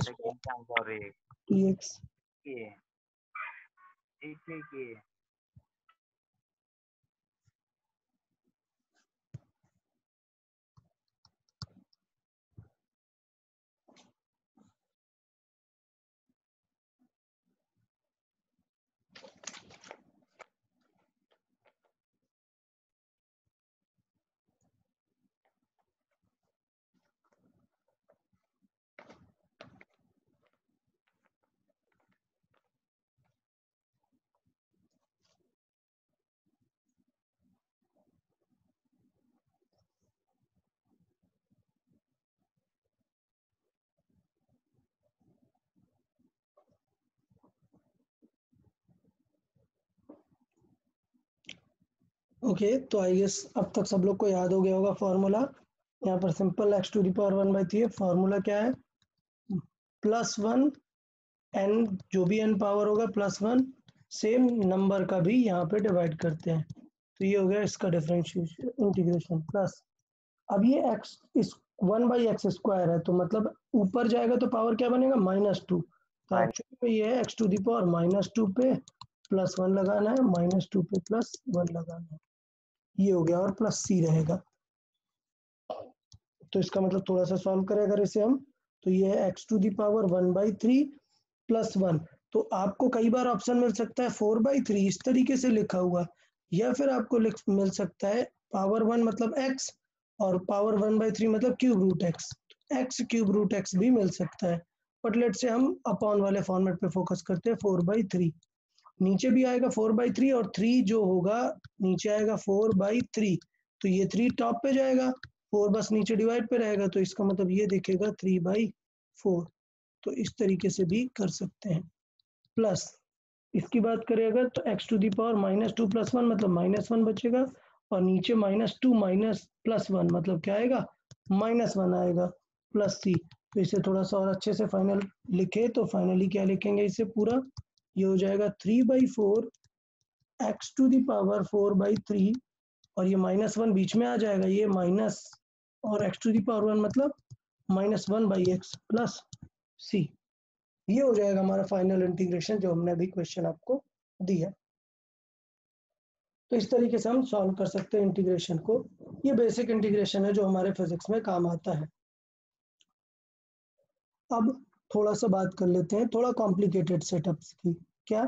dx। Okay, तो आई गेस अब तक सब लोग को याद हो गया होगा फॉर्मूला। यहाँ पर simple x to the power 1/3 है। फॉर्मूला क्या है? +1 n, जो भी n पावर होगा +1 सेम नंबर का भी यहाँ पे डिवाइड करते हैं। तो ये हो गया इसका डिफरेंशिएशन इंटीग्रेशन प्लस। अब ये x इस 1/x² है, तो मतलब ऊपर जाएगा तो पावर क्या बनेगा? -2। तो एक्चुअली में ये है x टू द पावर -2 पे +1 लगाना है, -2 पे +1 लगाना है, ये हो गया, और प्लस c रहेगा। तो इसका मतलब थोड़ा सा सॉल्व करें अगर इसे हम, तो ये है x टू द पावर 1/3 +1। तो आपको कई बार ऑप्शन मिल सकता है 4/3 इस तरीके से लिखा हुआ, या फिर आपको मिल सकता है पावर 1 मतलब x और पावर 1/3 मतलब cube root x cube root x भी मिल सकता है। बट लेट से हम अपॉन वाले फॉर्मेट पे फोकस करते हैं। 4/3 नीचे भी आएगा 4/3, और 3 जो होगा नीचे आएगा 4/3, तो ये 3 टॉप पे जाएगा, 4 बस नीचे डिवाइड पे रहेगा, तो इसका मतलब ये दिखेगा 3/4। तो इस तरीके से भी कर सकते हैं। प्लस इसकी बात करें अगर, तो x टू दी पावर -2 + 1 मतलब -1 बचेगा, और नीचे -2 माइनस +1 मतलब क्या आएगा? -1 आएगा, प्लस c। तो इसे थोड़ा सा और अच्छे से फाइनल लिखे तो फाइनली क्या लिखेंगे इसे पूरा? ये हो जाएगा 3/4 x टू दी पावर 4/3, और ये -1 बीच में आ जाएगा, ये माइनस, और x टू दी पावर 1 मतलब -1/x प्लस c। ये हो जाएगा हमारा फाइनल इंटीग्रेशन जो हमने अभी क्वेश्चन आपको दिया। तो इस तरीके से हम सॉल्व कर सकते हैं इंटीग्रेशन को। ये बेसिक इंटीग्रेशन है जो हमारे फिजिक्स में काम आता है। अब थोड़ा सा बात कर लेते हैं थोड़ा कॉम्प्लिकेटेड सेटअप्स की। क्या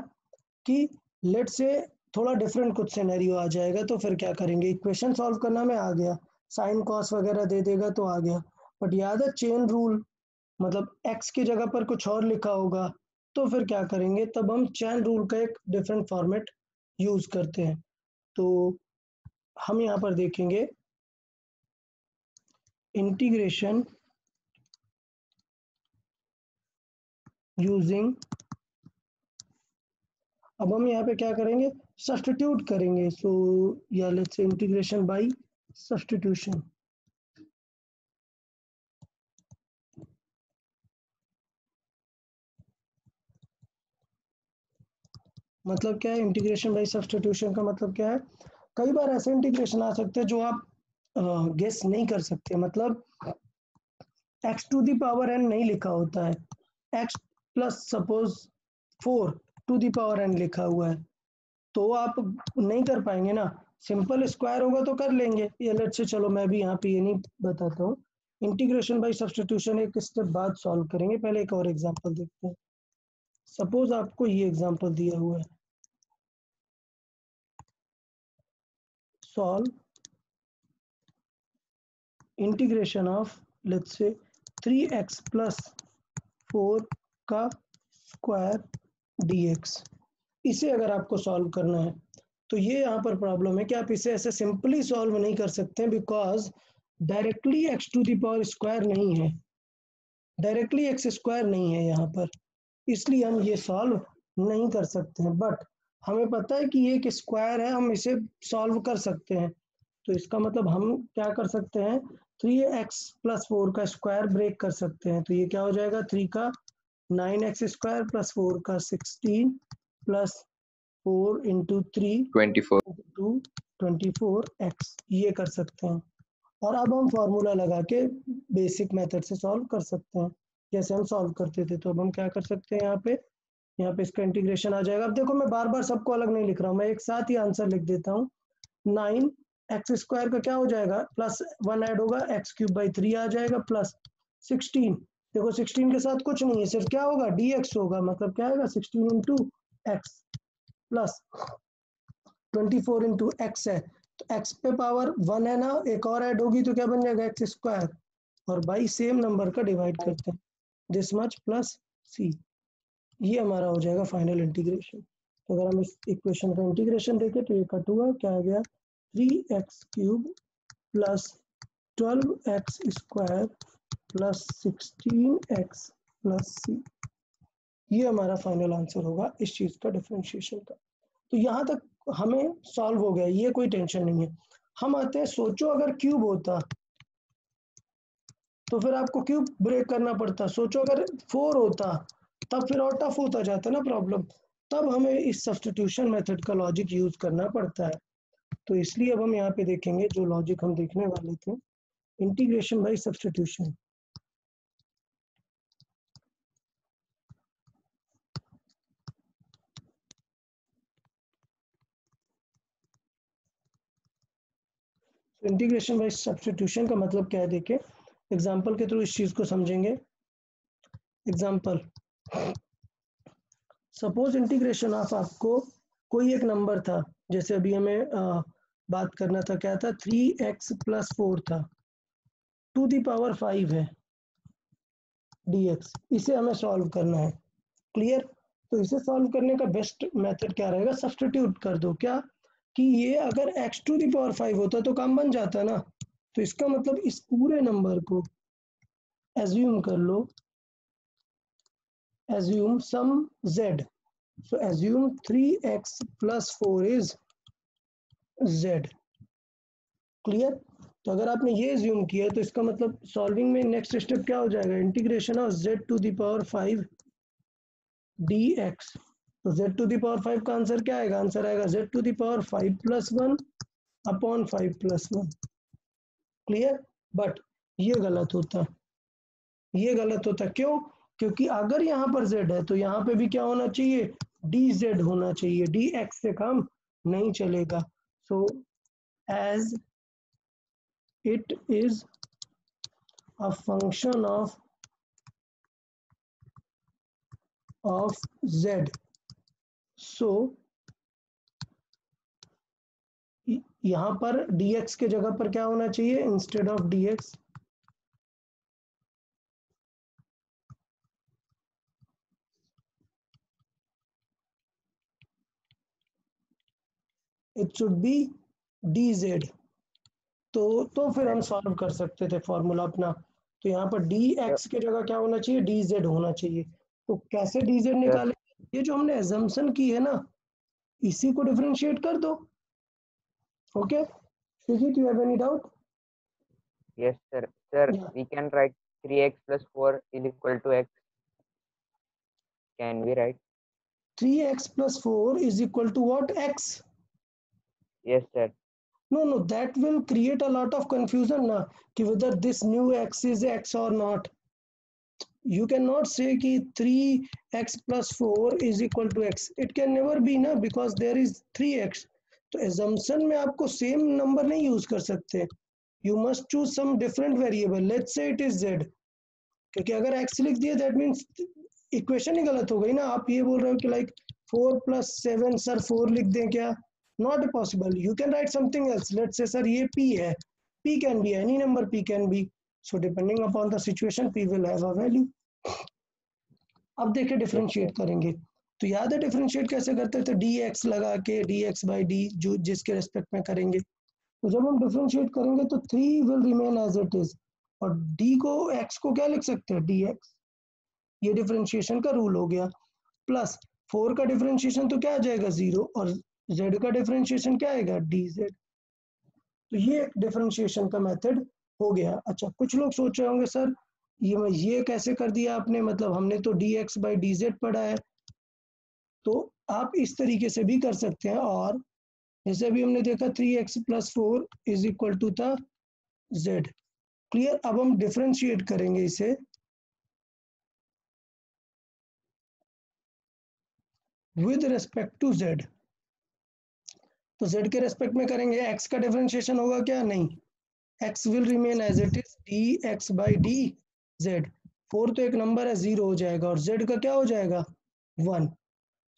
कि लेट से थोड़ा डिफरेंट कुछ सिनेरियो आ जाएगा, तो फिर क्या करेंगे? इक्वेशन सॉल्व करना में आ गया, साइन कॉस वगैरह दे देगा तो आ गया, बट याद है चेन रूल, मतलब x की जगह पर कुछ और लिखा होगा, तो फिर क्या करेंगे? तब हम चेन रूल का एक डिफरेंट फॉर्मेट यूज करते हैं। तो हम यहाँ पर देखेंगे इंटीग्रेशन यूजिंग, अब हम यहाँ पे क्या करेंगे? सब्स्टिट्यूट करेंगे। सो या let's say integration by substitution. मतलब क्या है इंटीग्रेशन बाय सब्स्टिट्यूशन का? मतलब क्या है? कई बार ऐसे इंटीग्रेशन आ सकते हैं जो आप गेस नहीं कर सकते। मतलब x to the power n नहीं लिखा होता है, x plus suppose 4 to the power n लिखा हुआ है, तो आप नहीं कर पाएंगे ना। सिंपल स्क्वायर होगा तो कर लेंगे। ये लेट से, चलो मैं भी यहाँ पे ये नहीं बताता हूँ, इंटीग्रेशन बाय सब्स्टिट्यूशन एक स्टेप बाद सॉल्व करेंगे। पहले एक और एग्जांपल देखते हैं। सपोज आपको ये एग्जांपल दिया हुआ है, solve integration of let's say 3x + 4 का स्क्वायर dx। इसे अगर आपको सॉल्व करना है, तो ये यहाँ पर प्रॉब्लम है कि आप इसे ऐसे सिंपली सॉल्व नहीं कर सकते, because directly x to the power square नहीं है, डायरेक्टली x² नहीं है यहाँ पर, इसलिए हम ये सॉल्व नहीं कर सकते हैं। बट हमें पता है कि ये एक स्क्वायर है, हम इसे सॉल्व कर सकते हैं। तो इसका मतलब हम क्या कर सकते हैं? 3x + 4 का स्क्वायर ब्रेक कर सकते हैं। तो ये क्या हो जाएगा? 3 का 9x² + 4 का 16 + 4 × 3 24 × 24x, ये कर सकते हैं। और अब हम फॉर्मूला लगा के बेसिक मेथड से सॉल्व कर सकते हैं, जैसे हम सॉल्व करते थे। तो अब हम क्या कर सकते हैं? यहाँ पे इसका इंटीग्रेशन आ जाएगा। अब देखो मैं बार बार सबको अलग नहीं लिख रहा हूँ, मैं एक साथ ही आंसर लिख देता हूँ। 9x² का क्या हो जाएगा? +1 ऐड होगा, x³/3 आ जाएगा, प्लस 16। देखो 16 के साथ कुछ नहीं है, सिर्फ क्या होगा? dx होगा, मतलब क्या आएगा? 16 × x प्लस 24 × x है, तो x पे पावर 1 है ना, एक और ऐड होगी तो क्या बन जाएगा? x², और बाई सेम नंबर का डिवाइड करते हैं, दिस मच प्लस c। ये हमारा हो जाएगा फाइनल इंटीग्रेशन। तो अगर हम इस इक्वेशन का इंटीग्रेशन देखें तो ये कट हुआ, क्या आ गया? 3x³ + 12x² + 16x + c। ये हमारा फाइनल आंसर होगा इस चीज का, डिफरेंशिएशन का। तो यहाँ तक हमें सॉल्व हो गया, ये कोई टेंशन नहीं है। हम आते हैं, सोचो अगर क्यूब होता तो फिर आपको क्यूब ब्रेक करना पड़ता, सोचो अगर 4 होता तब फिर और टफ होता जाता ना प्रॉब्लम, तब हमें इस सब्स्टिट्यूशन मेथड का लॉजिक यूज करना पड़ता है। तो इसलिए अब हम यहाँ पे देखेंगे जो लॉजिक हम देखने वाले थे, integration by substitution. Integration by substitution का मतलब क्या है, देखें एग्जांपल के थ्रू इस चीज को समझेंगे। एग्जांपल, सपोज इंटीग्रेशन ऑफ आपको कोई एक नंबर था, जैसे अभी हमें बात करना था, क्या था 3x + 4 था, टू दी पावर 5 है dx, इसे हमें सॉल्व करना है। क्लियर? तो इसे सॉल्व करने का बेस्ट मेथड क्या रहेगा, सब्स्टिट्यूट कर दो। क्या कि ये अगर x टू दी पावर 5 होता तो काम बन जाता ना। तो इसका मतलब इस पूरे नंबर को एज्यूम कर लो, assume some z, so assume 3x + 4 is z। Clear? तो अगर आपने ये एज्यूम किया तो इसका मतलब सॉल्विंग में नेक्स्ट स्टेप क्या हो जाएगा, integration of z to the power 5 dx। तो z टू द पावर 5 का आंसर क्या आएगा, आंसर आएगा z to the power 5 + 1 upon 5 + 1। Clear? But ये गलत होता, ये गलत होता क्यों, क्योंकि अगर यहाँ पर z है तो यहाँ पे भी क्या होना चाहिए, dz होना चाहिए, dx से काम नहीं चलेगा। So as it is a function of z, so यहाँ पर dx के जगह पर क्या होना चाहिए, instead of dx it should be dz। तो फिर हम सॉल्व कर सकते थे फॉर्मूला अपना। तो यहाँ पर dx के जगह क्या होना चाहिए, dz होना चाहिए। तो कैसे dz निकाले, ये जो हमने एजम्पशन की है ना, इसी को डिफरेंशिएट कर दो। Okay Sujit, you have any doubt? Yes, sir. Sir, Yeah. we can write 3x + 4 is equal to x. Can we write? 3x + 4 is equal to what, x? Yes, sir. No, that will create a lot of confusion na, कि whether this new x is x or not. You cannot say कि 3x + 4 is equal to x. It can never be na, because there is 3x. तो assumption में आपको same number नहीं use कर सकते. You must choose some different variable. Let's say it is z. क्योंकि अगर x लिख दिया that means इक्वेशन ही गलत हो गई ना। आप ये बोल रहे हो कि लाइक 4 + 7 सर 4 लिख दें क्या, not possible. You can write something else, let's say sir ये p है, p can be any number, p can be, so depending upon the situation p will have a value. अब देखिए differentiate करेंगे, तो याद है डिफरेंशिएट कैसे करते थे, dx लगा के dx/d जो जिसके रेस्पेक्ट में करेंगे। तो जब हम डिफरेंशिएट करेंगे तो 3 will remain as it is, और d को x को क्या लिख सकते हैं, dx। ये डिफरेंशिएशन का रूल हो गया। प्लस 4 का डिफरेंशिएशन तो क्या आ जाएगा 0, और z का डिफरेंशिएशन क्या आएगा, dz। तो ये डिफरेंशिएशन का मेथड हो गया। अच्छा, कुछ लोग सोच रहे होंगे सर ये कैसे कर दिया आपने, मतलब हमने तो dx/dz पढ़ा है। तो आप इस तरीके से भी कर सकते हैं, और जैसे अभी हमने देखा 3x + 4 इज इक्वल टू था z। क्लियर? अब हम डिफरेंशिएट करेंगे इसे विद रेस्पेक्ट टू z। तो z के रेस्पेक्ट में करेंगे, x का डिफरेंशिएशन होगा क्या, नहीं, x will remain as it is dx/dz। 4 तो एक नंबर है, 0 हो जाएगा, और z का क्या हो जाएगा, 1।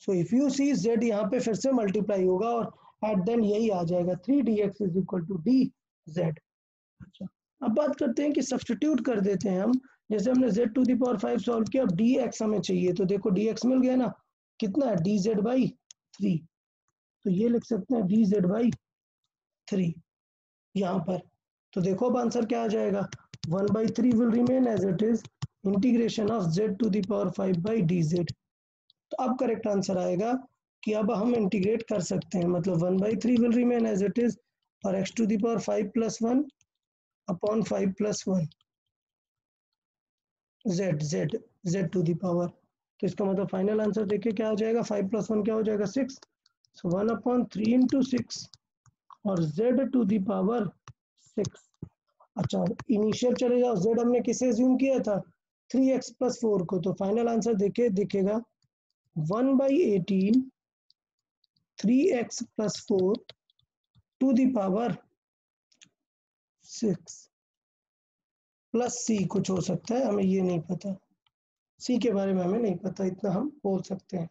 So if you see z यहाँ पे फिर से मल्टीप्लाई होगा, और एट देन यही आ जाएगा 3dx = dz। अच्छा, अब बात करते हैं कि सब्स्टिट्यूट कर देते हैं हम। जैसे हमने z to the power 5 solve किया, अब dx हमें चाहिए, तो देखो dx मिल गया ना, कितना है, dz/3। तो ये लिख सकते हैं dz/3 यहाँ पर। तो देखो अब आंसर क्या आ जाएगा, 1/3 will remain as it is, integration of z to the power 5/dz। तो अब करेक्ट आंसर आएगा कि अब हम इंटीग्रेट कर सकते हैं, मतलब 1/3 will remain as it is और x to the power 5 + 1 upon 5 + 1 z to the power. तो इसका मतलब फाइनल आंसर देखिए क्या हो जाएगा, 5 + 1 क्या हो जाएगा 6, सो 1/3 × 6 और z टू द पावर 6। अच्छा इनिशियल चले जाओ, z हमने किसे अज्यूम किया था 3x + 4 को, तो फाइनल आंसर देखिए दिखेगा 1/18 3x + 4 to the power 6 plus c कुछ हो सकता है, हमें ये नहीं पता, c के बारे में हमें नहीं पता, इतना हम बोल सकते हैं।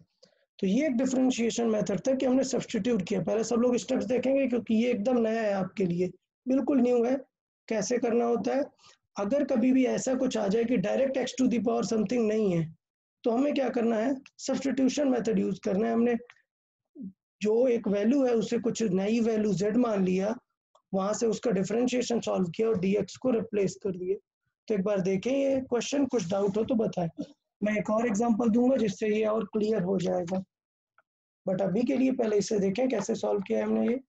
तो ये एक डिफरेंशिएशन मेथड था कि हमने सब्स्टिट्यूट किया। पहले सब लोग स्टेप्स देखेंगे क्योंकि ये एकदम नया है आपके लिए, बिल्कुल न्यू है कैसे करना होता है। अगर कभी भी ऐसा कुछ आ जाए कि direct x to the power something नहीं है, तो हमें क्या करना है, सब्स्टिट्यूशन मेथड यूज करना है। हमने जो एक वैल्यू है उसे कुछ नई वैल्यू z मान लिया, वहां से उसका डिफरेंशिएशन सॉल्व किया और dx को रिप्लेस कर दिए। तो एक बार देखें ये क्वेश्चन, कुछ डाउट हो तो बताएं। मैं एक और एग्जांपल दूंगा जिससे ये और क्लियर हो जाएगा, बट अभी के लिए पहले इसे देखें कैसे सॉल्व किया है हमने ये।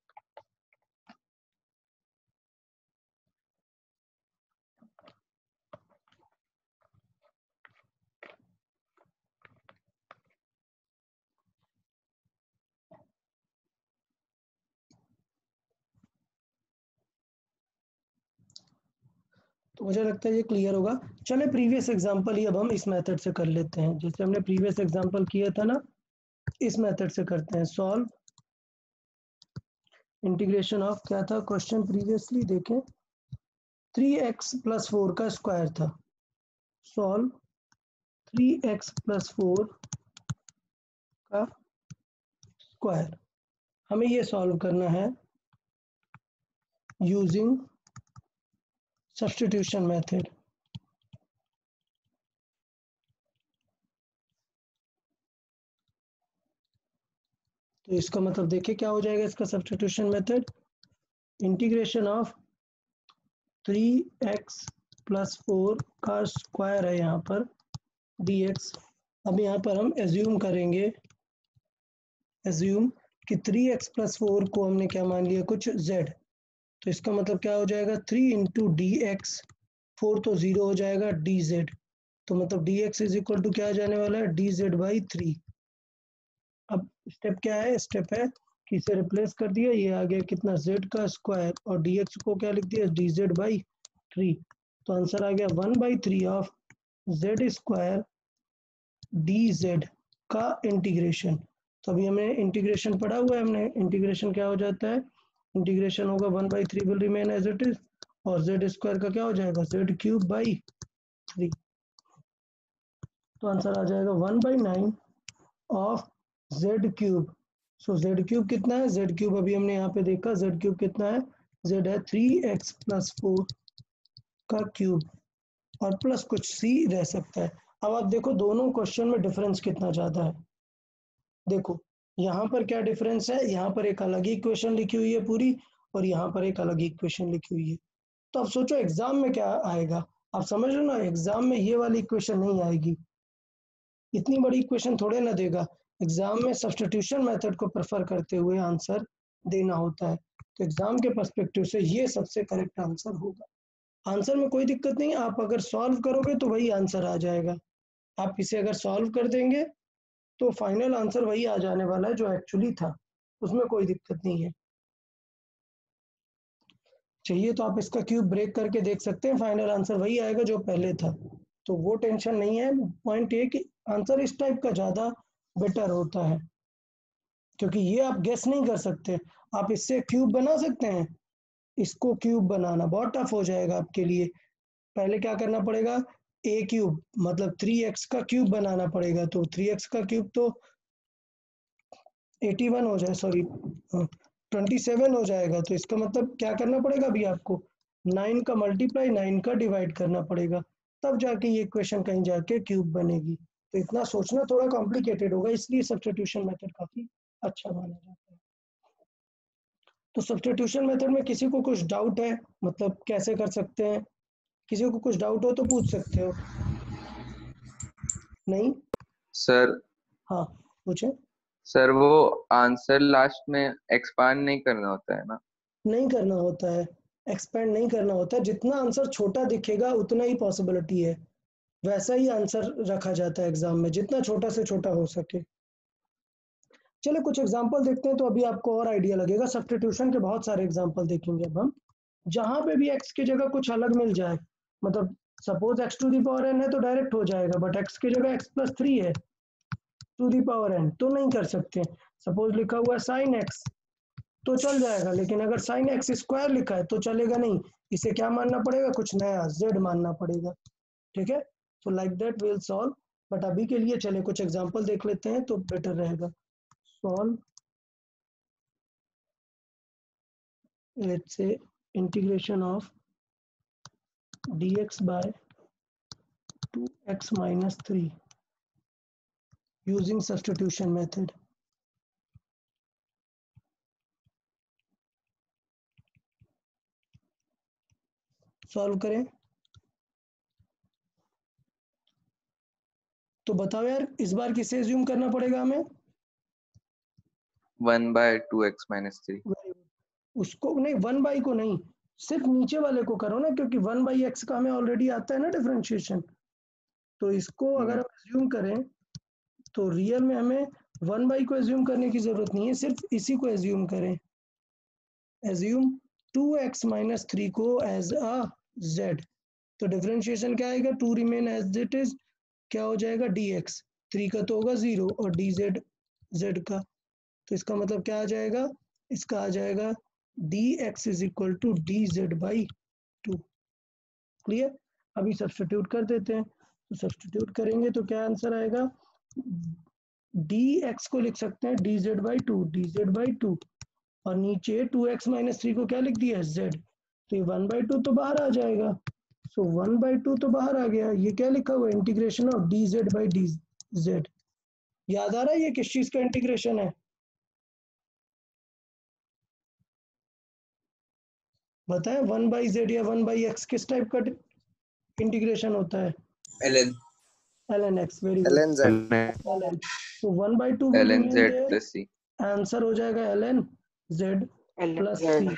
तो मुझे लगता है ये क्लियर होगा। चले प्रीवियस एग्जांपल ही अब हम इस मेथड से कर लेते हैं, जैसे हमने प्रीवियस एग्जांपल किया था ना, इस मेथड से करते हैं सॉल्व इंटीग्रेशन ऑफ, क्या था क्वेश्चन प्रीवियसली देखें, 3x + 4 का स्क्वायर था, सॉल्व 3x + 4 का स्क्वायर। हमें ये सॉल्व करना है यूजिंग सब्स्टिट्यूशन मेथड। तो इसका मतलब देखिए क्या हो जाएगा इसका substitution method, integration of 3x + 4 का स्क्वायर है यहाँ पर dx। अब यहाँ पर हम एज्यूम करेंगे, एज्यूम कि 3x + 4 को हमने क्या मान लिया कुछ z, तो इसका मतलब क्या हो जाएगा 3 × dx, 4 तो 0 हो जाएगा dz, तो मतलब dx = क्या जाने वाला है dz/3। अब स्टेप क्या है, स्टेप है कि इसे रिप्लेस कर दिया, ये आ गया कितना z का स्क्वायर और dx को क्या लिख दिया dz/3, तो आंसर आ गया 1/3 ऑफ z² dz का इंटीग्रेशन। तो अभी हमें इंटीग्रेशन पढ़ा हुआ है, हमने इंटीग्रेशन क्या हो जाता है, इंटीग्रेशन होगा 1/3 will remain as it is और z² का क्या हो जाएगा z³ तो आंसर आ जाएगा 1/9 ऑफ z³। सो z³ कितना है, z³ अभी हमने यहाँ पे देखा z³ कितना है, z है 3x + 4 का क्यूब और प्लस कुछ c रह सकता है। अब आप देखो दोनों क्वेश्चन में डिफरेंस कितना ज्यादा है, देखो यहाँ पर क्या डिफरेंस है, यहाँ पर एक अलग ही इक्वेशन लिखी हुई है पूरी और यहाँ पर एक अलग ही इक्वेशन लिखी हुई है। तो अब सोचो एग्जाम में क्या आएगा, आप समझ लो ना, एग्जाम में ये वाली इक्वेशन नहीं आएगी, इतनी बड़ी इक्वेशन थोड़े ना देगा। एग्जाम में सब्स्टिट्यूशन मेथड को प्रेफर करते हुए आंसर देना होता है, तो एग्जाम के पर्सपेक्टिव से ये सबसे करेक्ट आंसर होगा। आंसर में कोई दिक्कत नहीं, आप अगर सॉल्व करोगे तो वही आंसर आ जाएगा, आप इसे अगर सॉल्व कर देंगे तो फाइनल आंसर वही आ जाने वाला है जो एक्चुअली था, उसमें कोई दिक्कत नहीं है। चाहिए तो आप इसका क्यूब ब्रेक करके देख सकते हैं, फाइनल आंसर वही आएगा जो पहले था, तो वो टेंशन नहीं है। पॉइंट ये कि आंसर इस टाइप का ज़्यादा बेटर होता है क्योंकि ये आप गेस नहीं कर सकते। आप इससे क्यूब बना सकते हैं, इसको क्यूब बनाना बहुत टफ हो जाएगा आपके लिए। पहले क्या करना पड़ेगा, a³ मतलब 3x का क्यूब बनाना पड़ेगा, तो 3x का क्यूब तो 81 हो जाए, सॉरी 27 हो जाएगा, तो इसका मतलब क्या करना पड़ेगा अभी आपको 9 का मल्टीप्लाई 9 का डिवाइड करना पड़ेगा, तब जाके ये इक्वेशन कहीं जाके क्यूब बनेगी। तो इतना सोचना थोड़ा कॉम्प्लिकेटेड होगा, इसलिए सब्स्टिट्यूशन मेथड काफी अच्छा माना जाता है। तो सब्स्टिट्यूशन मेथड में किसी को कुछ डाउट है, मतलब कैसे कर सकते हैं, किसी को कुछ डाउट हो तो पूछ सकते हो। नहीं सर हाँ पूछे। सर वो आंसर लास्ट में एक्सपांड नहीं करना होता है ना? नहीं करना होता है, एक्सपेंड नहीं करना होता है। जितना आंसर छोटा दिखेगा उतना ही पॉसिबिलिटी है, वैसा ही आंसर रखा जाता है एग्जाम में, जितना छोटा से छोटा हो सके। चलिए कुछ एग्जांपल देखते हैं तो अभी आपको और आइडिया लगेगा। सब्स्टिट्यूशन के बहुत सारे एग्जांपल देखेंगे अब हम, जहां पे भी x की जगह कुछ अलग मिल जाए, मतलब suppose x to the power n है तो डायरेक्ट हो जाएगा, बट x की जगह x प्लस 3 है टू दी पावर n तो नहीं कर सकते। सपोज लिखा हुआ है साइन x तो चल जाएगा, लेकिन अगर साइन एक्स स्क्वायर लिखा है तो चलेगा नहीं, इसे क्या मानना पड़ेगा, कुछ नया z मानना पड़ेगा। ठीक है, तो like that will solve, but अभी के लिए चले कुछ एग्जांपल देख लेते हैं तो बेटर रहेगा। Solve, let's say integration of dx by 2x minus 3 using substitution method. Solve करें तो बताओ यार, इस बार किसे एज्यूम करना पड़ेगा हमें? 1/2x-3। उसको नहीं, 1 बाई को नहीं, सिर्फ नीचे वाले को करो ना, क्योंकि 1/x का हमें ऑलरेडी आता है ना डिफरेंशिएशन। तो इसको अगर हम एज्यूम करें तो रियल में हमें 1 बाई को एज्यूम करने की जरूरत नहीं है, सिर्फ इसी को एज्यूम करें। एज्यूम 2x minus 3 को एज अ z, तो डिफरेंशिएशन क्या आएगा, 2 रिमेन एज इट इज, क्या हो जाएगा dx, 3 का तो होगा 0 और dz z का, तो इसका मतलब क्या आ जाएगा, इसका आ जाएगा dx is equal to dz by 2। Clear, अभी सब्स्टिट्यूट कर देते हैं, तो सब्स्टिट्यूट करेंगे तो क्या आंसर आएगा, dx को लिख सकते हैं dz बाई 2, dz बाई 2, और नीचे 2x माइनस 3 को क्या लिख दिया z, तो ये 1/2 तो बाहर आ जाएगा। सो 1/2 तो बाहर आ गया, ये क्या लिखा हुआ है, integration of dz by dz। याद आ रहा है ये किस चीज का इंटीग्रेशन है, बताएं, 1/z या 1/x किस टाइप का इंटीग्रेशन होता है, ln ln x, very good, ln z, ln, तो 1/2 will ln remain z there, plus c। Answer हो जाएगा ln z प्लस c,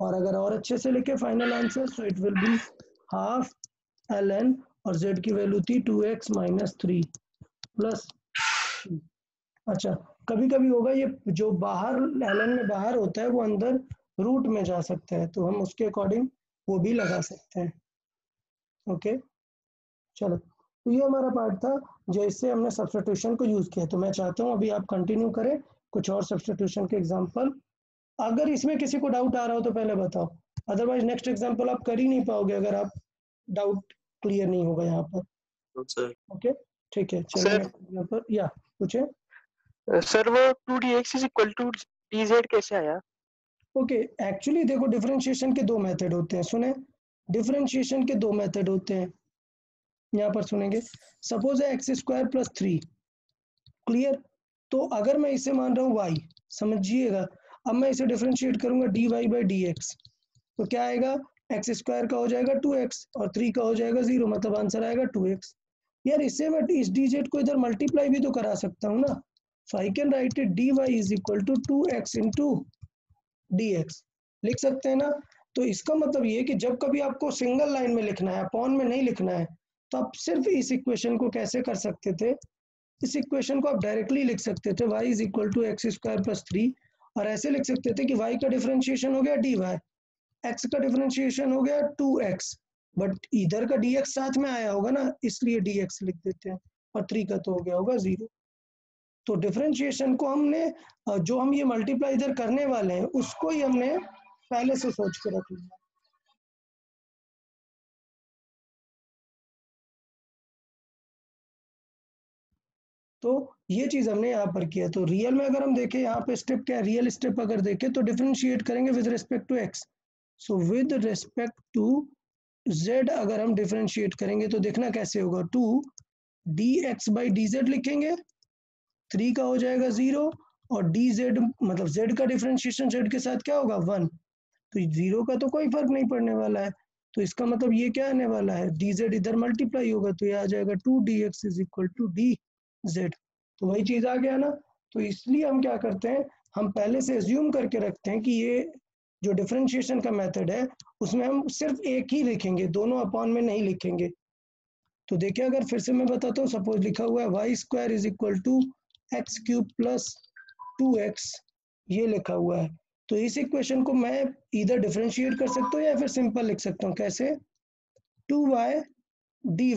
और अगर और अच्छे से लिखे final answer, so it will be half ln, और z की वैल्यू थी 2x माइनस 3 प्लस। अच्छा, कभी कभी होगा ये जो बाहर ln में बाहर होता है वो अंदर रूट में जा सकता है, तो हम उसके अकॉर्डिंग वो भी लगा सकते हैं। ओके, चलो, तो ये हमारा पार्ट था जैसे हमने सब्स्टिट्यूशन को यूज किया। तो मैं चाहता हूँ अभी आप कंटिन्यू करें कुछ और सब्स्टिट्यूशन के एग्जांपल, अगर इसमें किसी को डाउट आ रहा हो तो पहले बताओ, अदरवाइज नेक्स्ट एग्जांपल आप कर ही नहीं पाओगे अगर आप डाउट क्लियर नहीं होगा यहाँ पर। सर ओके, ठीक है, चलिए नेक्स्ट एग्जांपल, या पूछे। सर वो 2dx is equal to dz कैसे आया? ओके, एक्चुअली देखो डिफरेंशिएशन के दो मेथड होते हैं, सुने, डिफरेंशिएशन के दो मेथड होते हैं, यहाँ पर सुनेंगे। सपोज है एक्स स्क्वायर प्लस 3, क्लियर, तो अगर मैं इसे मान रहा हूँ y, समझिएगा, अब मैं इसे डिफरेंशिएट करूंगा dy बाई डी एक्स, तो क्या आएगा, एक्स स्क्वायर का हो जाएगा 2x और 3 का हो जाएगा 0, मतलब आंसर आएगा 2x। यार इससे मैं इस dz को इधर मल्टीप्लाई भी तो करा सकता हूँ ना, so I can write it dy is equal to 2x into dx, लिख सकते हैं ना। तो इसका मतलब ये कि जब कभी आपको सिंगल लाइन में लिखना है, अपॉन में नहीं लिखना है, तो आप सिर्फ इस इक्वेशन को कैसे कर सकते थे, इस इक्वेशन को आप डायरेक्टली लिख सकते थे y is equal to x square plus 3, और ऐसे लिख सकते थे कि y का डिफरेंशिएशन हो गया dy, x का डिफरेंशिएशन हो गया 2x, बट इधर का dx साथ में आया होगा ना, इसलिए dx लिख देते हैं, और 3 का तो हो गया होगा 0। तो डिफरेंशिएशन को हमने जो हम ये मल्टीप्लाई इधर करने वाले हैं उसको ही हमने पहले से सोच के रख लिया। तो ये चीज हमने यहाँ पर किया। तो रियल में अगर हम देखें यहाँ पे स्टेप क्या है, रियल स्टेप अगर देखें तो डिफरेंशिएट करेंगे with respect to x, so with respect to z अगर हम डिफरेंशिएट करेंगे तो देखना कैसे होगा, 2 dx बाई dz लिखेंगे, 3 का हो जाएगा 0, और dz मतलब z का डिफरेंशिएशन z के साथ क्या होगा 1, तो 0 का तो कोई फर्क नहीं पड़ने वाला है, तो इसका मतलब ये क्या आने वाला है, dz इधर मल्टीप्लाई होगा तो ये आ जाएगा 2 dx is equal to dz, तो वही चीज आ गया ना। तो इसलिए हम क्या करते हैं, हम पहले से एज्यूम करके रखते हैं कि ये जो डिफरेंशिएशन का मेथड है उसमें हम सिर्फ एक ही लिखेंगे, दोनों अपॉन में नहीं लिखेंगे। तो देखिए अगर फिर से मैं बताता हूँ, सपोज लिखा हुआ है y square is equal to x cube plus 2x, ये लिखा हुआ है। तो इस इक्वेशन को मैं इधर डिफरेंशिएट कर सकता हूँ या फिर सिंपल लिख सकता हूँ। कैसे? 2y dy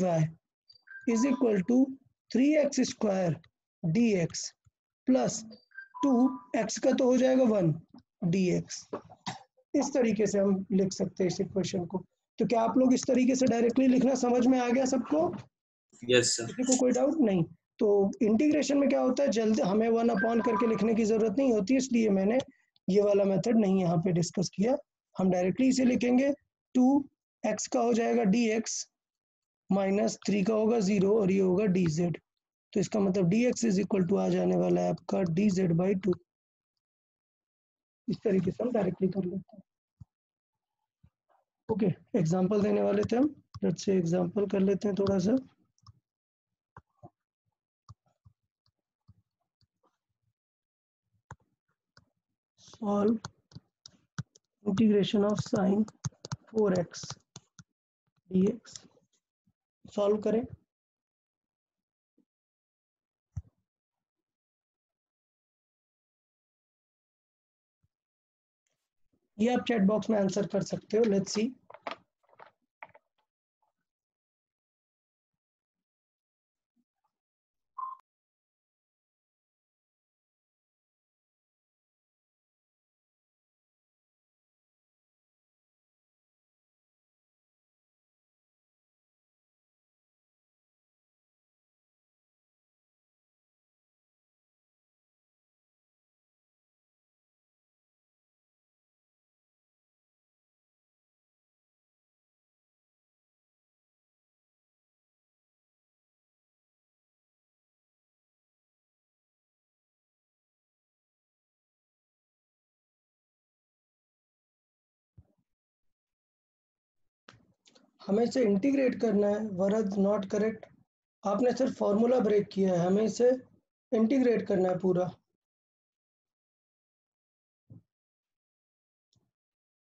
is equal to 3x square dx plus 2x का तो हो जाएगा 1 dx। इस तरीके से हम लिख सकते हैं इस इक्वेशन को। तो क्या आप लोग इस तरीके से डायरेक्टली लिखना समझ में आ गया सबको? Yes sir. किसी को कोई डाउट नहीं? तो इंटीग्रेशन में क्या होता है, जल्द हमें 1 अपॉन करके लिखने की जरूरत नहीं होती, इसलिए मैंने ये वाला मेथड नहीं यहाँ पे डिस्कस किया। हम डायरेक्टली इसे लिखेंगे, 2x का हो जाएगा dx माइनस 3 का होगा 0 और ये होगा dz। तो इसका मतलब dx इज इक्वल टू आ जाने वाला है आपका dz/2। इस तरीके से हम डायरेक्टली कर लेते हैं। ओके, एग्जांपल देने वाले थे हम, लेट्स से एग्जांपल कर लेते हैं थोड़ा सा। Solve integration of sine 4x dx। Solve करें। ये आप चैट बॉक्स में आंसर कर सकते हो। Let's see. हमें इसे इंटीग्रेट करना है। वरद नॉट करेक्ट, आपने सिर्फ फॉर्मूला ब्रेक किया है, हमें इसे इंटीग्रेट करना है पूरा।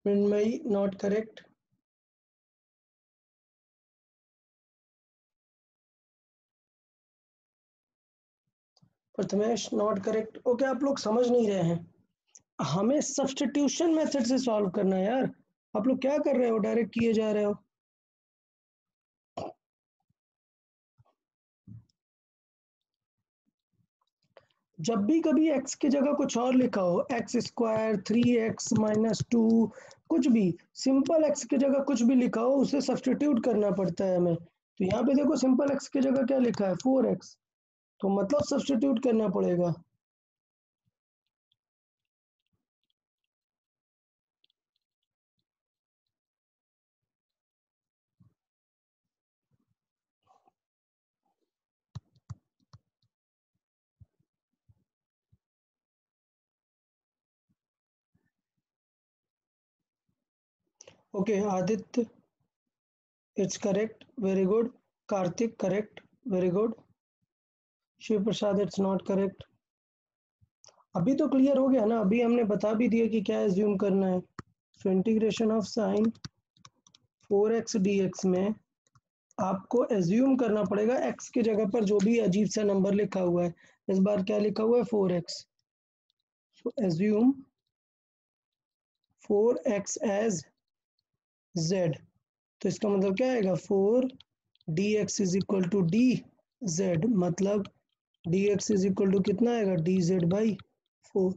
Mrinmayi not correct. Prathamesh not correct. Okay, आप लोग समझ नहीं रहे हैं, हमें सब्स्टिट्यूशन मेथड से सॉल्व करना है यार। आप लोग क्या कर रहे हो, डायरेक्ट किए जा रहे हो। जब भी कभी x की जगह कुछ और लिखा हो, एक्स स्क्वायर 3x माइनस 2, कुछ भी सिंपल x की जगह कुछ भी लिखा हो, उसे सब्स्टिट्यूट करना पड़ता है हमें। तो यहाँ पे देखो सिंपल x की जगह क्या लिखा है, 4x, तो मतलब सब्स्टिट्यूट करना पड़ेगा। Okay, Aditya it's correct, very good. Kartik correct, very good. Shiv Prasad it's not correct. अभी तो क्लियर हो गया ना, अभी हमने बता भी दिया कि क्या एज्यूम करना है। So integration of sine 4x dx में आपको एज्यूम करना पड़ेगा x की जगह पर जो भी अजीब सा नंबर लिखा हुआ है। इस बार क्या लिखा हुआ है, 4x। So assume 4x as z। तो इसका मतलब क्या आएगा, 4 dx is equal to d z, मतलब dx इज इक्वल टू कितना आएगा, dz/4। तो